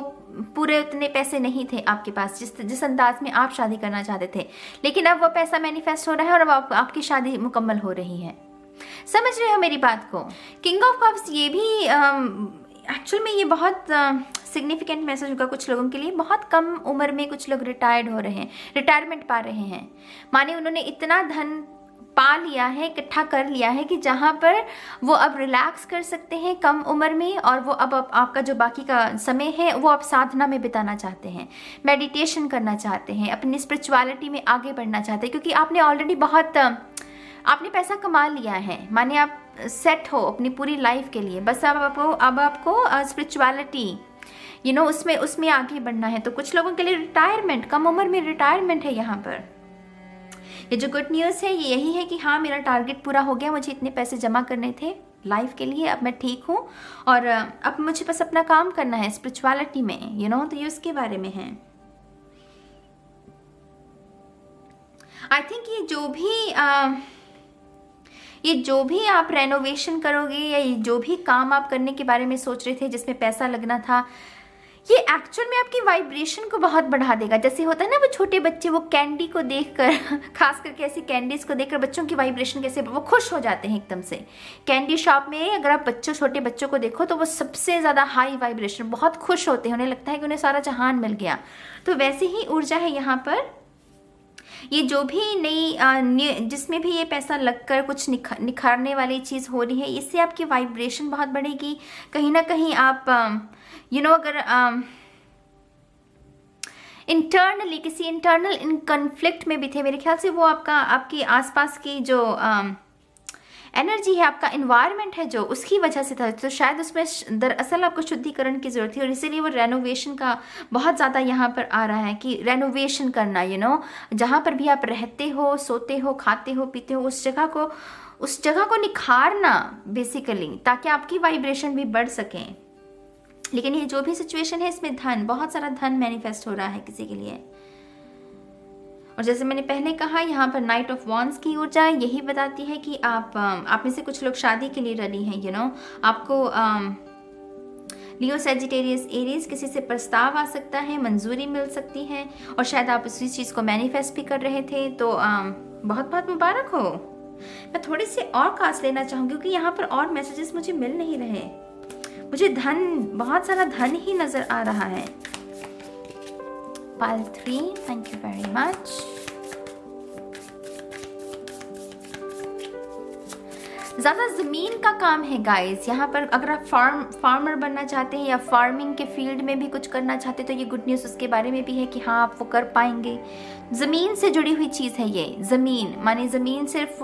पूरे उतने पैसे नहीं थे आपके पास जिस अंदाज में आप शादी करना चाहते थे, लेकिन अब वो पैसा मैनिफेस्ट हो रहा है और अब आपकी शादी मुकम्मल हो रही है। समझ रहे हो मेरी बात को? किंग ऑफ कप्स ये भी एक्चुअल में ये बहुत सिग्निफिकेंट मैसेज होगा कुछ लोगों के लिए। बहुत कम उम्र में कुछ लोग रिटायर्ड हो रहे हैं, रिटायरमेंट पा रहे हैं, माने उन्होंने इतना धन पा लिया है, इकट्ठा कर लिया है कि जहाँ पर वो अब रिलैक्स कर सकते हैं कम उम्र में, और वो अब आपका जो बाकी का समय है वो आप साधना में बिताना चाहते हैं, मेडिटेशन करना चाहते हैं, अपनी स्पिरिचुअलिटी में आगे बढ़ना चाहते हैं, क्योंकि आपने ऑलरेडी आपने पैसा कमा लिया है, माने आप सेट हो अपनी पूरी लाइफ के लिए। बस अब आपको स्पिरिचुअलिटी उसमें आगे बढ़ना है। तो कुछ लोगों के लिए रिटायरमेंट, कम उम्र में रिटायरमेंट है यहाँ पर। ये जो गुड न्यूज़ है ये यही है कि हाँ, मेरा टारगेट पूरा हो गया, मुझे इतने पैसे जमा करने थे लाइफ के लिए, अब मैं ठीक हूँ और अब मुझे बस अपना काम करना है स्पिरिचुअलिटी में, तो ये उसके बारे में है। आई थिंक ये जो भी आप रेनोवेशन करोगे या ये जो भी काम आप करने के बारे में सोच रहे थे जिसमें पैसा लगना था, ये एक्चुअल में आपकी वाइब्रेशन को बहुत बढ़ा देगा। जैसे होता है ना वो छोटे बच्चे वो कैंडी को देखकर, खास करके ऐसी कैंडीज को देखकर बच्चों की वाइब्रेशन कैसे वो खुश हो जाते हैं एकदम से। कैंडी शॉप में अगर आप छोटे बच्चों को देखो तो वो सबसे ज़्यादा हाई वाइब्रेशन, बहुत खुश होते हैं, उन्हें लगता है कि उन्हें सारा जहान मिल गया। तो वैसे ही ऊर्जा है यहाँ पर। ये जो भी नई जिसमें भी ये पैसा लगकर कुछ निखारने वाली चीज़ हो रही है, इससे आपकी वाइब्रेशन बहुत बढ़ेगी। कहीं ना कहीं आप अगर इंटरनली किसी इंटरनल कन्फ्लिक्ट में भी थे, मेरे ख्याल से वो आपके आसपास की जो एनर्जी है, आपका इन्वायरमेंट है जो, उसकी वजह से था। तो शायद उसमें दरअसल आपको शुद्धिकरण की ज़रूरत थी और इसीलिए वो रेनोवेशन का बहुत ज़्यादा यहाँ पर आ रहा है कि रेनोवेशन करना, जहाँ पर भी आप रहते हो, सोते हो, खाते हो, पीते हो, उस जगह को निखारना बेसिकली, ताकि आपकी वाइब्रेशन भी बढ़ सके। लेकिन ये जो भी सिचुएशन है इसमें बहुत सारा धन मैनिफेस्ट हो रहा है किसी के लिए। और जैसे मैंने पहले कहा, यहाँ पर नाइट ऑफ वॉन्ड्स की ऊर्जा यही बताती है कि आप में से कुछ लोग शादी के लिए रेडी हैं। आपको लियो, सैजिटेरियस, एरीज किसी से प्रस्ताव आ सकता है, मंजूरी मिल सकती है और शायद आप उसी चीज़ को मैनिफेस्ट भी कर रहे थे। तो बहुत बहुत मुबारक हो। मैं थोड़ी सी और कार्ड्स लेना चाहूँगी क्योंकि यहाँ पर और मैसेजेस मुझे मिल नहीं रहे। मुझे बहुत सारा धन ही नजर आ रहा है। Pile 3, thank you very much. ज़्यादा ज़मीन का काम है गाइस यहाँ पर। अगर आप फार्मर बनना चाहते हैं या फार्मिंग के फील्ड में भी कुछ करना चाहते हैं तो ये गुड न्यूज़ उसके बारे में भी है कि हाँ, आप वो कर पाएंगे। ज़मीन से जुड़ी हुई चीज़ है ये। ज़मीन माने ज़मीन सिर्फ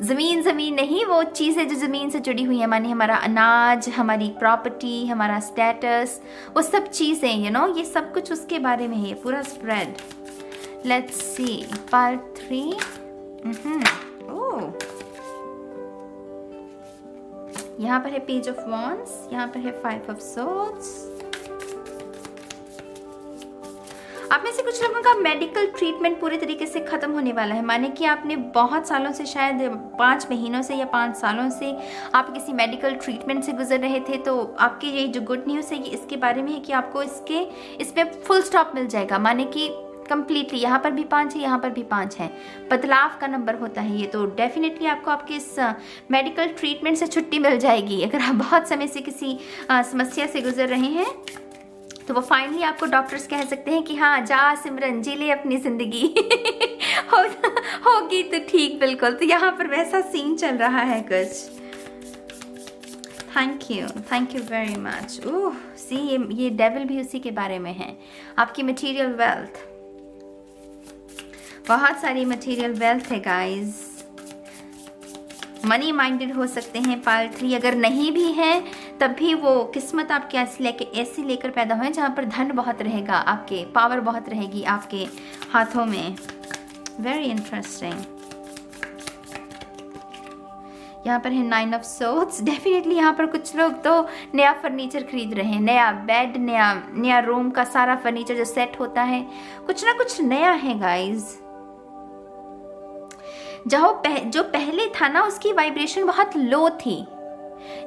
ज़मीन नहीं, वो चीज़ है जो ज़मीन से जुड़ी हुई है, माने हमारा अनाज, हमारी प्रॉपर्टी, हमारा स्टेटस, वो सब चीज़ें ये सब कुछ उसके बारे में है ये पूरा स्प्रेड। Let's C part 3। यहाँ पर है पेज ऑफ वॉन्ड्स, यहाँ पर है 5 ऑफ सोर्ड्स। आप में से कुछ लोगों का मेडिकल ट्रीटमेंट पूरे तरीके से खत्म होने वाला है, माने कि आपने बहुत सालों से, शायद 5 महीनों से या 5 सालों से आप किसी मेडिकल ट्रीटमेंट से गुजर रहे थे। तो आपकी ये जो गुड न्यूज़ है ये इसके बारे में है कि आपको इसमें फुल स्टॉप मिल जाएगा, माने कि कंप्लीटली। यहाँ पर भी 5 है, यहाँ पर भी 5 है, बदलाव का नंबर होता है ये। तो डेफिनेटली आपको आपके इस मेडिकल ट्रीटमेंट से छुट्टी मिल जाएगी। अगर आप बहुत समय से किसी समस्या से गुजर रहे हैं तो वो फाइनली आपको डॉक्टर्स कह सकते हैं कि हाँ, जा सिमरन, जी ले अपनी जिंदगी होगी तो ठीक, बिल्कुल। तो यहाँ पर वैसा सीन चल रहा है कुछ। Thank you very much. Oh see, ये डेविल भी उसी के बारे में है। आपकी मटेरियल वेल्थ, बहुत सारी मटेरियल वेल्थ है गाइस। मनी माइंडेड हो सकते हैं पाइल 3, अगर नहीं भी हैं तब भी वो किस्मत आपके ऐसी लेकर पैदा हुए जहाँ पर धन बहुत रहेगा, आपके पावर बहुत रहेगी आपके हाथों में। Very interesting. यहाँ पर है 9 ऑफ सोर्ड्स। डेफिनेटली यहाँ पर कुछ लोग तो नया फर्नीचर खरीद रहे हैं, नया बेड, नया रूम का सारा फर्नीचर जो सेट होता है, कुछ ना कुछ नया है गाइज। जो पहले था ना उसकी वाइब्रेशन बहुत लो थी।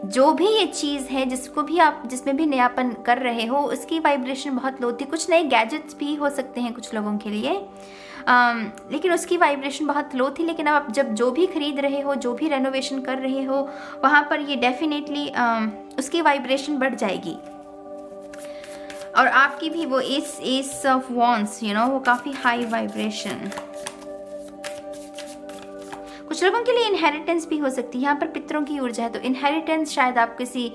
जो भी ये चीज़ है जिसको भी आप जिसमें भी नयापन कर रहे हो उसकी वाइब्रेशन बहुत लो थी। कुछ नए गैजेट्स भी हो सकते हैं कुछ लोगों के लिए, लेकिन उसकी वाइब्रेशन बहुत लो थी। लेकिन अब आप जब जो भी खरीद रहे हो, जो भी रेनोवेशन कर रहे हो, वहाँ पर ये डेफिनेटली उसकी वाइब्रेशन बढ़ जाएगी। और आपकी भी वो S of wands, you know, वो काफ़ी हाई वाइब्रेशन। कुछ लोगों के लिए इनहेरिटेंस भी हो सकती है। यहाँ पर पितरों की ऊर्जा है, तो इनहेरिटेंस शायद आप किसी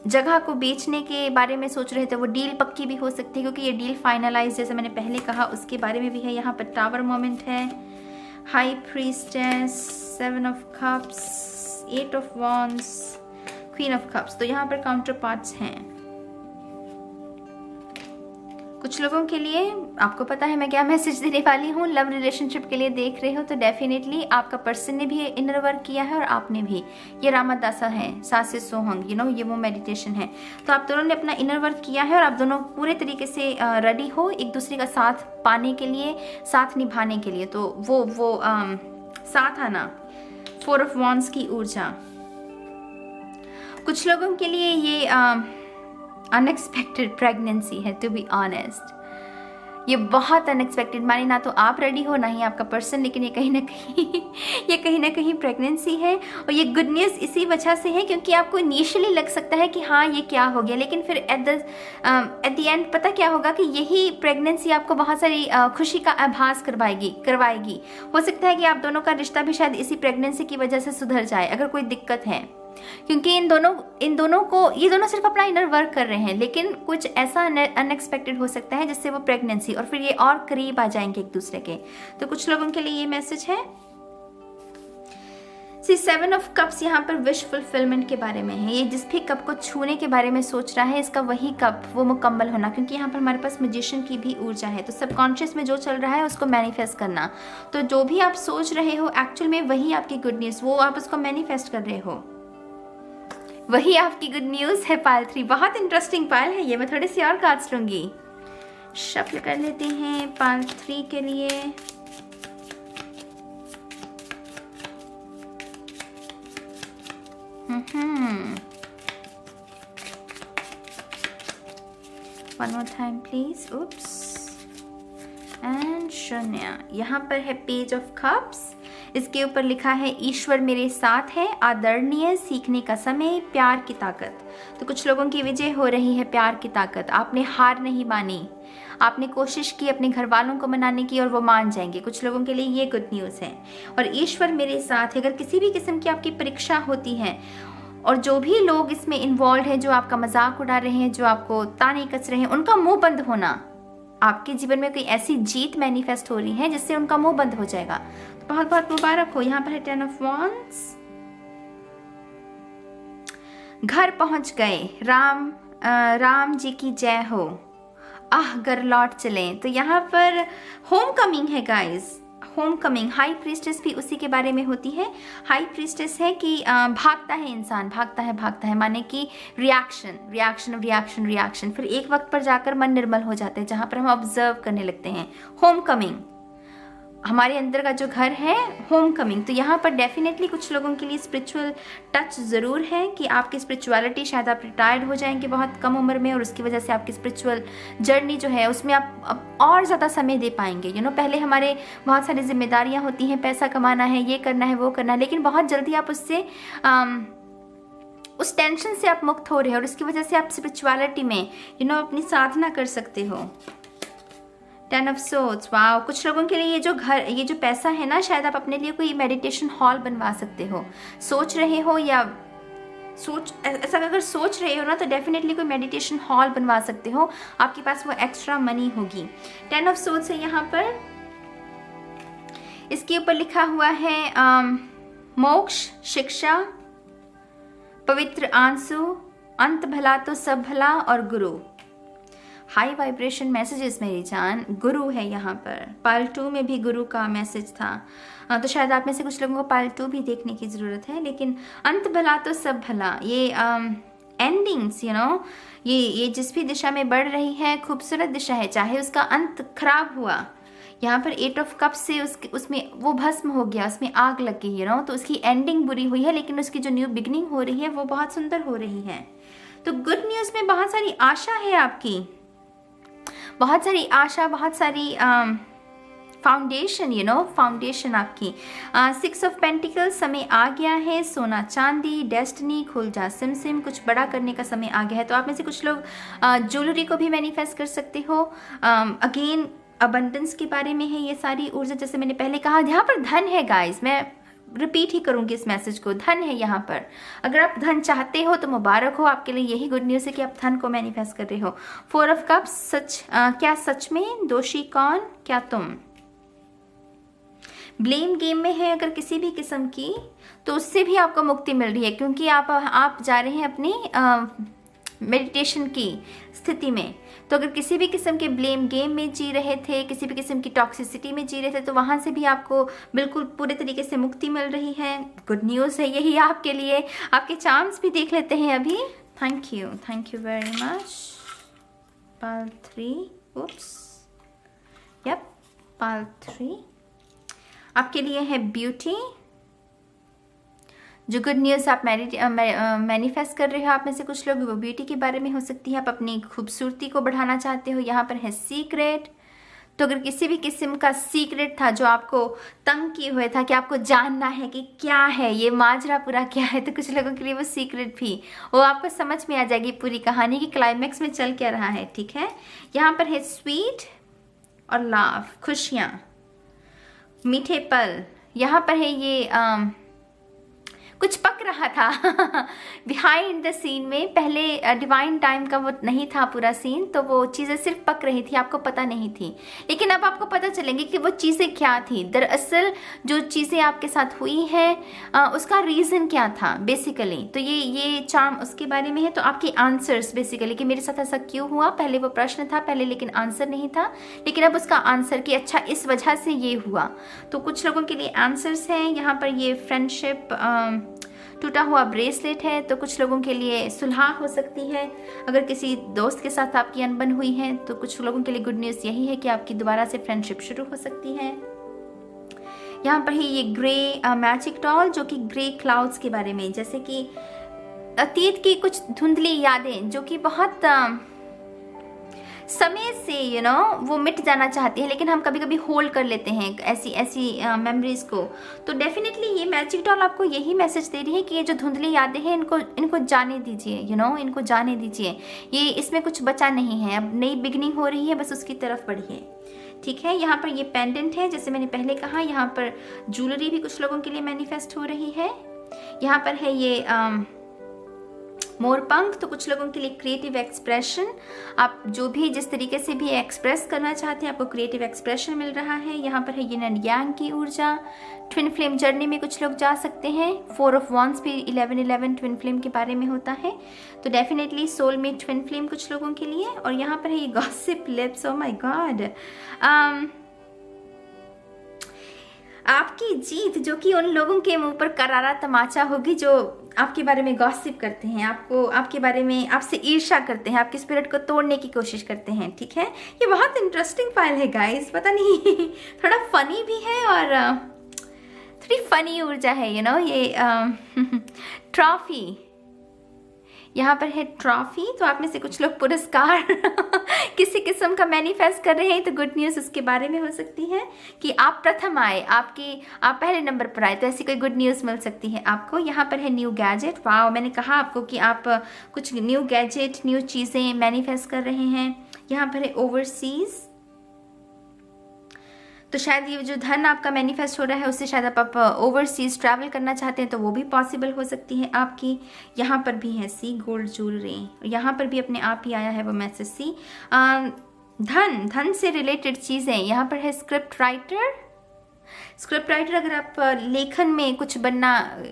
जगह को बेचने के बारे में सोच रहे थे, वो डील पक्की भी हो सकती है क्योंकि ये डील फाइनलाइज, जैसे मैंने पहले कहा, उसके बारे में भी है। यहाँ पर टावर मोमेंट है, high priestess, 7 of cups, 8 of wands, queen of cups. तो यहाँ पर काउंटर पार्ट्स हैं। कुछ लोगों के लिए आपको पता है मैं क्या मैसेज देने वाली हूँ। लव रिलेशनशिप के लिए देख रहे हो तो डेफिनेटली आपका पर्सन ने भी इनर वर्क किया है और आपने भी। ये रामादासा है, सासे सोहंग, यू नो, ये वो मेडिटेशन है। तो आप दोनों ने अपना इनर वर्क किया है और आप दोनों पूरे तरीके से रेडी हो एक दूसरे का साथ पाने के लिए, साथ निभाने के लिए। तो वो साथ आना, 4 ऑफ वॉन्ड्स की ऊर्जा। कुछ लोगों के लिए ये अनएक्सपेक्टेड प्रेगनेंसी है, टू बी ऑनेस्ट। ये बहुत अनएक्सपेक्टेड, माने ना तो आप रेडी हो ना ही आपका पर्सन, लेकिन ये कहीं ना कहीं प्रेगनेंसी है। और ये गुड न्यूज़ इसी वजह से है क्योंकि आपको इनिशियली लग सकता है कि हाँ ये क्या हो गया, लेकिन फिर एट द एंड पता क्या होगा कि यही प्रेगनेंसी आपको बहुत सारी खुशी का आभास करवाएगी। हो सकता है कि आप दोनों का रिश्ता भी शायद इसी प्रेगनेंसी की वजह से सुधर जाए अगर कोई दिक्कत है, क्योंकि इन दोनों को, ये दोनों सिर्फ अपना इनर वर्क कर रहे हैं, लेकिन कुछ ऐसा अनएक्सपेक्टेड हो सकता है जिससे वो प्रेगनेंसी और फिर ये और करीब आ जाएंगे एक दूसरे के। तो कुछ लोगों के लिए ये मैसेज है। 7 ऑफ कप्स यहाँ पर विश फुलफिलमेंट के बारे में है। ये जिस भी कप को छूने के बारे में सोच रहा है, इसका वही कप वो मुकम्मल होना, क्योंकि यहाँ पर हमारे पास मैजिशियन की भी ऊर्जा है। तो सबकॉन्शियस में जो चल रहा है उसको मैनिफेस्ट करना। तो जो भी आप सोच रहे हो एक्चुअल में वही आपकी गुड न्यूज़, वो आप उसको मैनिफेस्ट कर रहे हो, वही आपकी गुड न्यूज़ है। पाइल 3 बहुत इंटरेस्टिंग पाइल है ये। मैं थोड़ी सी और कार्ड्स लूंगी, शफल कर लेते हैं पाइल 3 के लिए। One more time please. Oops and शून्य। यहाँ पर है पेज ऑफ कप्स, इसके ऊपर लिखा है ईश्वर मेरे साथ है, आदरणीय, सीखने का समय, प्यार की ताकत। तो कुछ लोगों की विजय हो रही है, प्यार की ताकत। आपने हार नहीं मानी, आपने कोशिश की अपने घर वालों को मनाने की और वो मान जाएंगे। कुछ लोगों के लिए ये गुड न्यूज़ है। और ईश्वर मेरे साथ है। अगर किसी भी किस्म की आपकी परीक्षा होती है और जो भी लोग इसमें इन्वॉल्व हैं, जो आपका मजाक उड़ा रहे हैं, जो आपको ताने कस रहे हैं, उनका मुंह बंद होना। आपके जीवन में कोई ऐसी जीत मैनिफेस्ट हो रही है जिससे उनका मुंह बंद हो जाएगा। तो बहुत बहुत मुबारक हो। यहाँ पर है 10 ऑफ वॉन्ड्स। घर पहुंच गए, राम जी की जय हो, घर लौट चले। तो यहाँ पर होम कमिंग है guys, home coming. High priestess भी उसी के बारे में होती है। हाई प्रीस्टेस है कि भागता है इंसान, भागता है, माने कि रिएक्शन। फिर एक वक्त पर जाकर मन निर्मल हो जाता है, जहाँ पर हम ऑब्जर्व करने लगते हैं। होम कमिंग, हमारे अंदर का जो घर है, होम कमिंग। तो यहाँ पर डेफिनेटली कुछ लोगों के लिए स्पिरिचुअल टच ज़रूर है कि आपकी स्पिरिचुअलिटी, शायद आप रिटायर्ड हो जाएंगे बहुत कम उम्र में और उसकी वजह से आपकी स्पिरिचुअल जर्नी जो है उसमें आप और ज़्यादा समय दे पाएंगे। यू नो, पहले हमारे बहुत सारी जिम्मेदारियाँ होती हैं, पैसा कमाना है, ये करना है, वो करना है, लेकिन बहुत जल्दी आप उससे उस टेंशन से आप मुक्त हो रहे हो और उसकी वजह से आप स्पिरिचुअलिटी में यू नो अपनी साधना कर सकते हो। 10 ऑफ सोर्ड्स। वाओ, कुछ लोगों के लिए ये जो पैसा है ना, शायद आप अपने लिए कोई मेडिटेशन हॉल बनवा सकते हो। सोच रहे हो या ऐसा अगर सोच रहे हो ना तो डेफिनेटली कोई मेडिटेशन हॉल बनवा सकते हो, आपके पास वो एक्स्ट्रा मनी होगी। 10 ऑफ सोर्ड्स है यहाँ पर। इसके ऊपर लिखा हुआ है मोक्ष, शिक्षा, पवित्र आंसू, अंत भला तो सब भला और गुरु। हाई वाइब्रेशन मैसेजेस मेरी जान, गुरु है यहाँ पर। पार्ट 2 में भी गुरु का मैसेज था, तो शायद आप में से कुछ लोगों को पार्ट 2 भी देखने की ज़रूरत है। लेकिन अंत भला तो सब भला, ये एंडिंग्स ये जिस भी दिशा में बढ़ रही है खूबसूरत दिशा है, चाहे उसका अंत खराब हुआ। यहाँ पर 8 ऑफ कप्स से उसमें वो भस्म हो गया, उसमें आग लग गई तो उसकी एंडिंग बुरी हुई है, लेकिन उसकी जो न्यू बिगनिंग हो रही है वो बहुत सुंदर हो रही है। तो गुड न्यूज़ में बहुत सारी आशा है आपकी, बहुत सारी आशा, बहुत सारी फाउंडेशन फाउंडेशन आपकी। 6 ऑफ पेंटिकल्स, समय आ गया है, सोना चांदी, डेस्टिनी, खुल जा सिम सिम, कुछ बड़ा करने का समय आ गया है। तो आप में से कुछ लोग ज्वेलरी को भी मैनिफेस्ट कर सकते हो। अगेन अबंडेंस के बारे में है ये सारी ऊर्जा, जैसे मैंने पहले कहा। यहाँ पर धन है गाइस, मैं रिपीट ही करूंगी इस मैसेज को, धन है यहाँ पर। अगर आप धन चाहते हो तो मुबारक हो, आपके लिए यही गुड न्यूज़ है कि आप धन को मैनिफेस्ट कर रहे हो। 4 ऑफ कप्स, सच क्या सच में, दोषी कौन, क्या तुम। ब्लेम गेम में है अगर किसी भी किस्म की, तो उससे भी आपको मुक्ति मिल रही है, क्योंकि आप जा रहे हैं अपनी मेडिटेशन की स्थिति में। तो अगर किसी भी किस्म के ब्लेम गेम में जी रहे थे, किसी भी किस्म की टॉक्सिसिटी में जी रहे थे, तो वहाँ से भी आपको बिल्कुल पूरे तरीके से मुक्ति मिल रही है। गुड न्यूज़ है यही आपके लिए। आपके चार्म्स भी देख लेते हैं अभी। Thank you very much. पाल 3, पाल 3 आपके लिए है ब्यूटी। जो गुड न्यूज़ आप मैनिफेस्ट कर रहे हो, आप में से कुछ लोग, वो ब्यूटी के बारे में हो सकती है। आप अपनी खूबसूरती को बढ़ाना चाहते हो। यहाँ पर है सीक्रेट। तो अगर किसी भी किस्म का सीक्रेट था जो आपको तंग किए हुए था, कि आपको जानना है कि क्या है ये माजरा पूरा क्या है, तो कुछ लोगों के लिए वो सीक्रेट भी वो आपको समझ में आ जाएगी पूरी कहानी की क्लाइमैक्स में चल क्या रहा है। ठीक है, यहाँ पर है स्वीट और लाफ, खुशियाँ, मीठे पल। यहाँ पर है ये कुछ पक रहा था बिहाइंड द सीन में। पहले डिवाइन टाइम का वो नहीं था पूरा सीन, तो वो चीज़ें सिर्फ पक रही थी, आपको पता नहीं थी। लेकिन अब आपको पता चलेंगे कि वो चीज़ें क्या थी। दरअसल जो चीज़ें आपके साथ हुई हैं उसका रीज़न क्या था बेसिकली। तो ये चार्म उसके बारे में है। तो आपके आंसर्स बेसिकली, कि मेरे साथ ऐसा क्यों हुआ, पहले वो प्रश्न था पहले, लेकिन आंसर नहीं था, लेकिन अब उसका आंसर कि अच्छा इस वजह से ये हुआ। तो कुछ लोगों के लिए आंसर्स हैं। यहाँ पर ये फ्रेंडशिप, टूटा हुआ ब्रेसलेट है, तो कुछ लोगों के लिए सुलह हो सकती है। अगर किसी दोस्त के साथ आपकी अनबन हुई है, तो कुछ लोगों के लिए गुड न्यूज़ यही है कि आपकी दोबारा से फ्रेंडशिप शुरू हो सकती है। यहाँ पर ही ये ग्रे मैजिक डॉल, जो कि ग्रे क्लाउड्स के बारे में, जैसे कि अतीत की कुछ धुंधली यादें जो कि बहुत समय से वो मिट जाना चाहती है, लेकिन हम कभी कभी होल्ड कर लेते हैं ऐसी मेमोरीज को। तो डेफिनेटली ये मैजिक डॉल आपको यही मैसेज दे रही है कि ये जो धुंधली यादें हैं इनको जाने दीजिए, इनको जाने दीजिए। ये इसमें कुछ बचा नहीं है, अब नई बिगनिंग हो रही है, बस उसकी तरफ बढ़िए। ठीक है, यहाँ पर ये पेंडेंट है, जैसे मैंने पहले कहा। यहाँ पर ज्वेलरी भी कुछ लोगों के लिए मैनिफेस्ट हो रही है। यहाँ पर है ये मोरपंख, तो कुछ लोगों के लिए क्रिएटिव एक्सप्रेशन। आप जो भी जिस तरीके से भी एक्सप्रेस करना चाहते हैं, आपको क्रिएटिव एक्सप्रेशन मिल रहा है। यहाँ पर है यिन एंड यांग की ऊर्जा। ट्विन फ्लेम जर्नी में कुछ लोग जा सकते हैं। 4 ऑफ वॉन्ड्स भी 11-11 ट्विन फ्लेम के बारे में होता है, तो डेफिनेटली सोल में ट्विन फ्लेम कुछ लोगों के लिए। और यहाँ पर है ये gossip lips, oh my God. आपकी जीत जो कि उन लोगों के मुंह पर करारा तमाचा होगी जो आपके बारे में गॉसिप करते हैं, आपके बारे में आपसे ईर्ष्या करते हैं, आपके स्पिरिट को तोड़ने की कोशिश करते हैं। ठीक है, ये बहुत इंटरेस्टिंग फाइल है गाइस, पता नहीं थोड़ा फनी भी है और थोड़ी फनी ऊर्जा है। ये ट्रॉफी, यहाँ पर है ट्रॉफी। तो आप में से कुछ लोग पुरस्कार किसी किस्म का मैनिफेस्ट कर रहे हैं, तो गुड न्यूज़ उसके बारे में हो सकती है कि आप प्रथम आए, आप पहले नंबर पर आए, तो ऐसी कोई गुड न्यूज़ मिल सकती है आपको। यहाँ पर है न्यू गैजेट। वाओ, मैंने कहा आपको कि आप कुछ न्यू गैजेट, न्यू चीज़ें मैनिफेस्ट कर रहे हैं। यहाँ पर है ओवरसीज, तो शायद ये जो धन आपका मैनिफेस्ट हो रहा है उससे शायद आप ओवरसीज ट्रैवल करना चाहते हैं, तो वो भी पॉसिबल हो सकती है आपकी। यहाँ पर भी है सी गोल्ड ज्वेलरी, यहाँ पर भी अपने आप ही आया है वो मैसेज सी। धन से रिलेटेड चीज़ें, यहाँ पर है स्क्रिप्ट राइटर। स्क्रिप्ट राइटर, अगर आप लेखन में कुछ बनना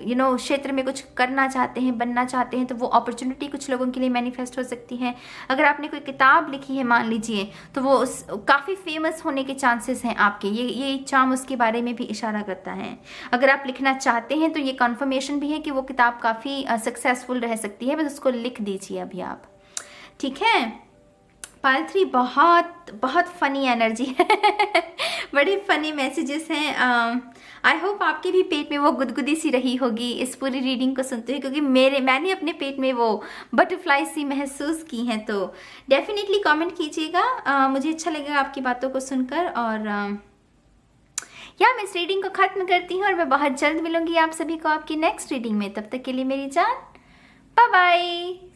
क्षेत्र में कुछ करना चाहते हैं, बनना चाहते हैं, तो वो अपॉर्चुनिटी कुछ लोगों के लिए मैनिफेस्ट हो सकती है। अगर आपने कोई किताब लिखी है मान लीजिए, तो वो काफ़ी फेमस होने के चांसेस हैं आपके। ये चार्म उसके बारे में भी इशारा करता है। अगर आप लिखना चाहते हैं तो ये कन्फर्मेशन भी है कि वो किताब काफ़ी सक्सेसफुल रह सकती है, बस उसको लिख दीजिए अभी आप, ठीक है। पायल 3 बहुत फनी एनर्जी है बड़ी फनी मैसेजेस हैं। आई होप आपके भी पेट में वो गुदगुदी सी रही होगी इस पूरी रीडिंग को सुनते हुए, क्योंकि मैंने अपने पेट में वो बटरफ्लाई सी महसूस की हैं। तो डेफिनेटली कमेंट कीजिएगा, मुझे अच्छा लगेगा आपकी बातों को सुनकर। और मैं इस रीडिंग को ख़त्म करती हूँ और मैं बहुत जल्द मिलूंगी आप सभी को आपकी नेक्स्ट रीडिंग में। तब तक के लिए मेरी जान, बाय बाय।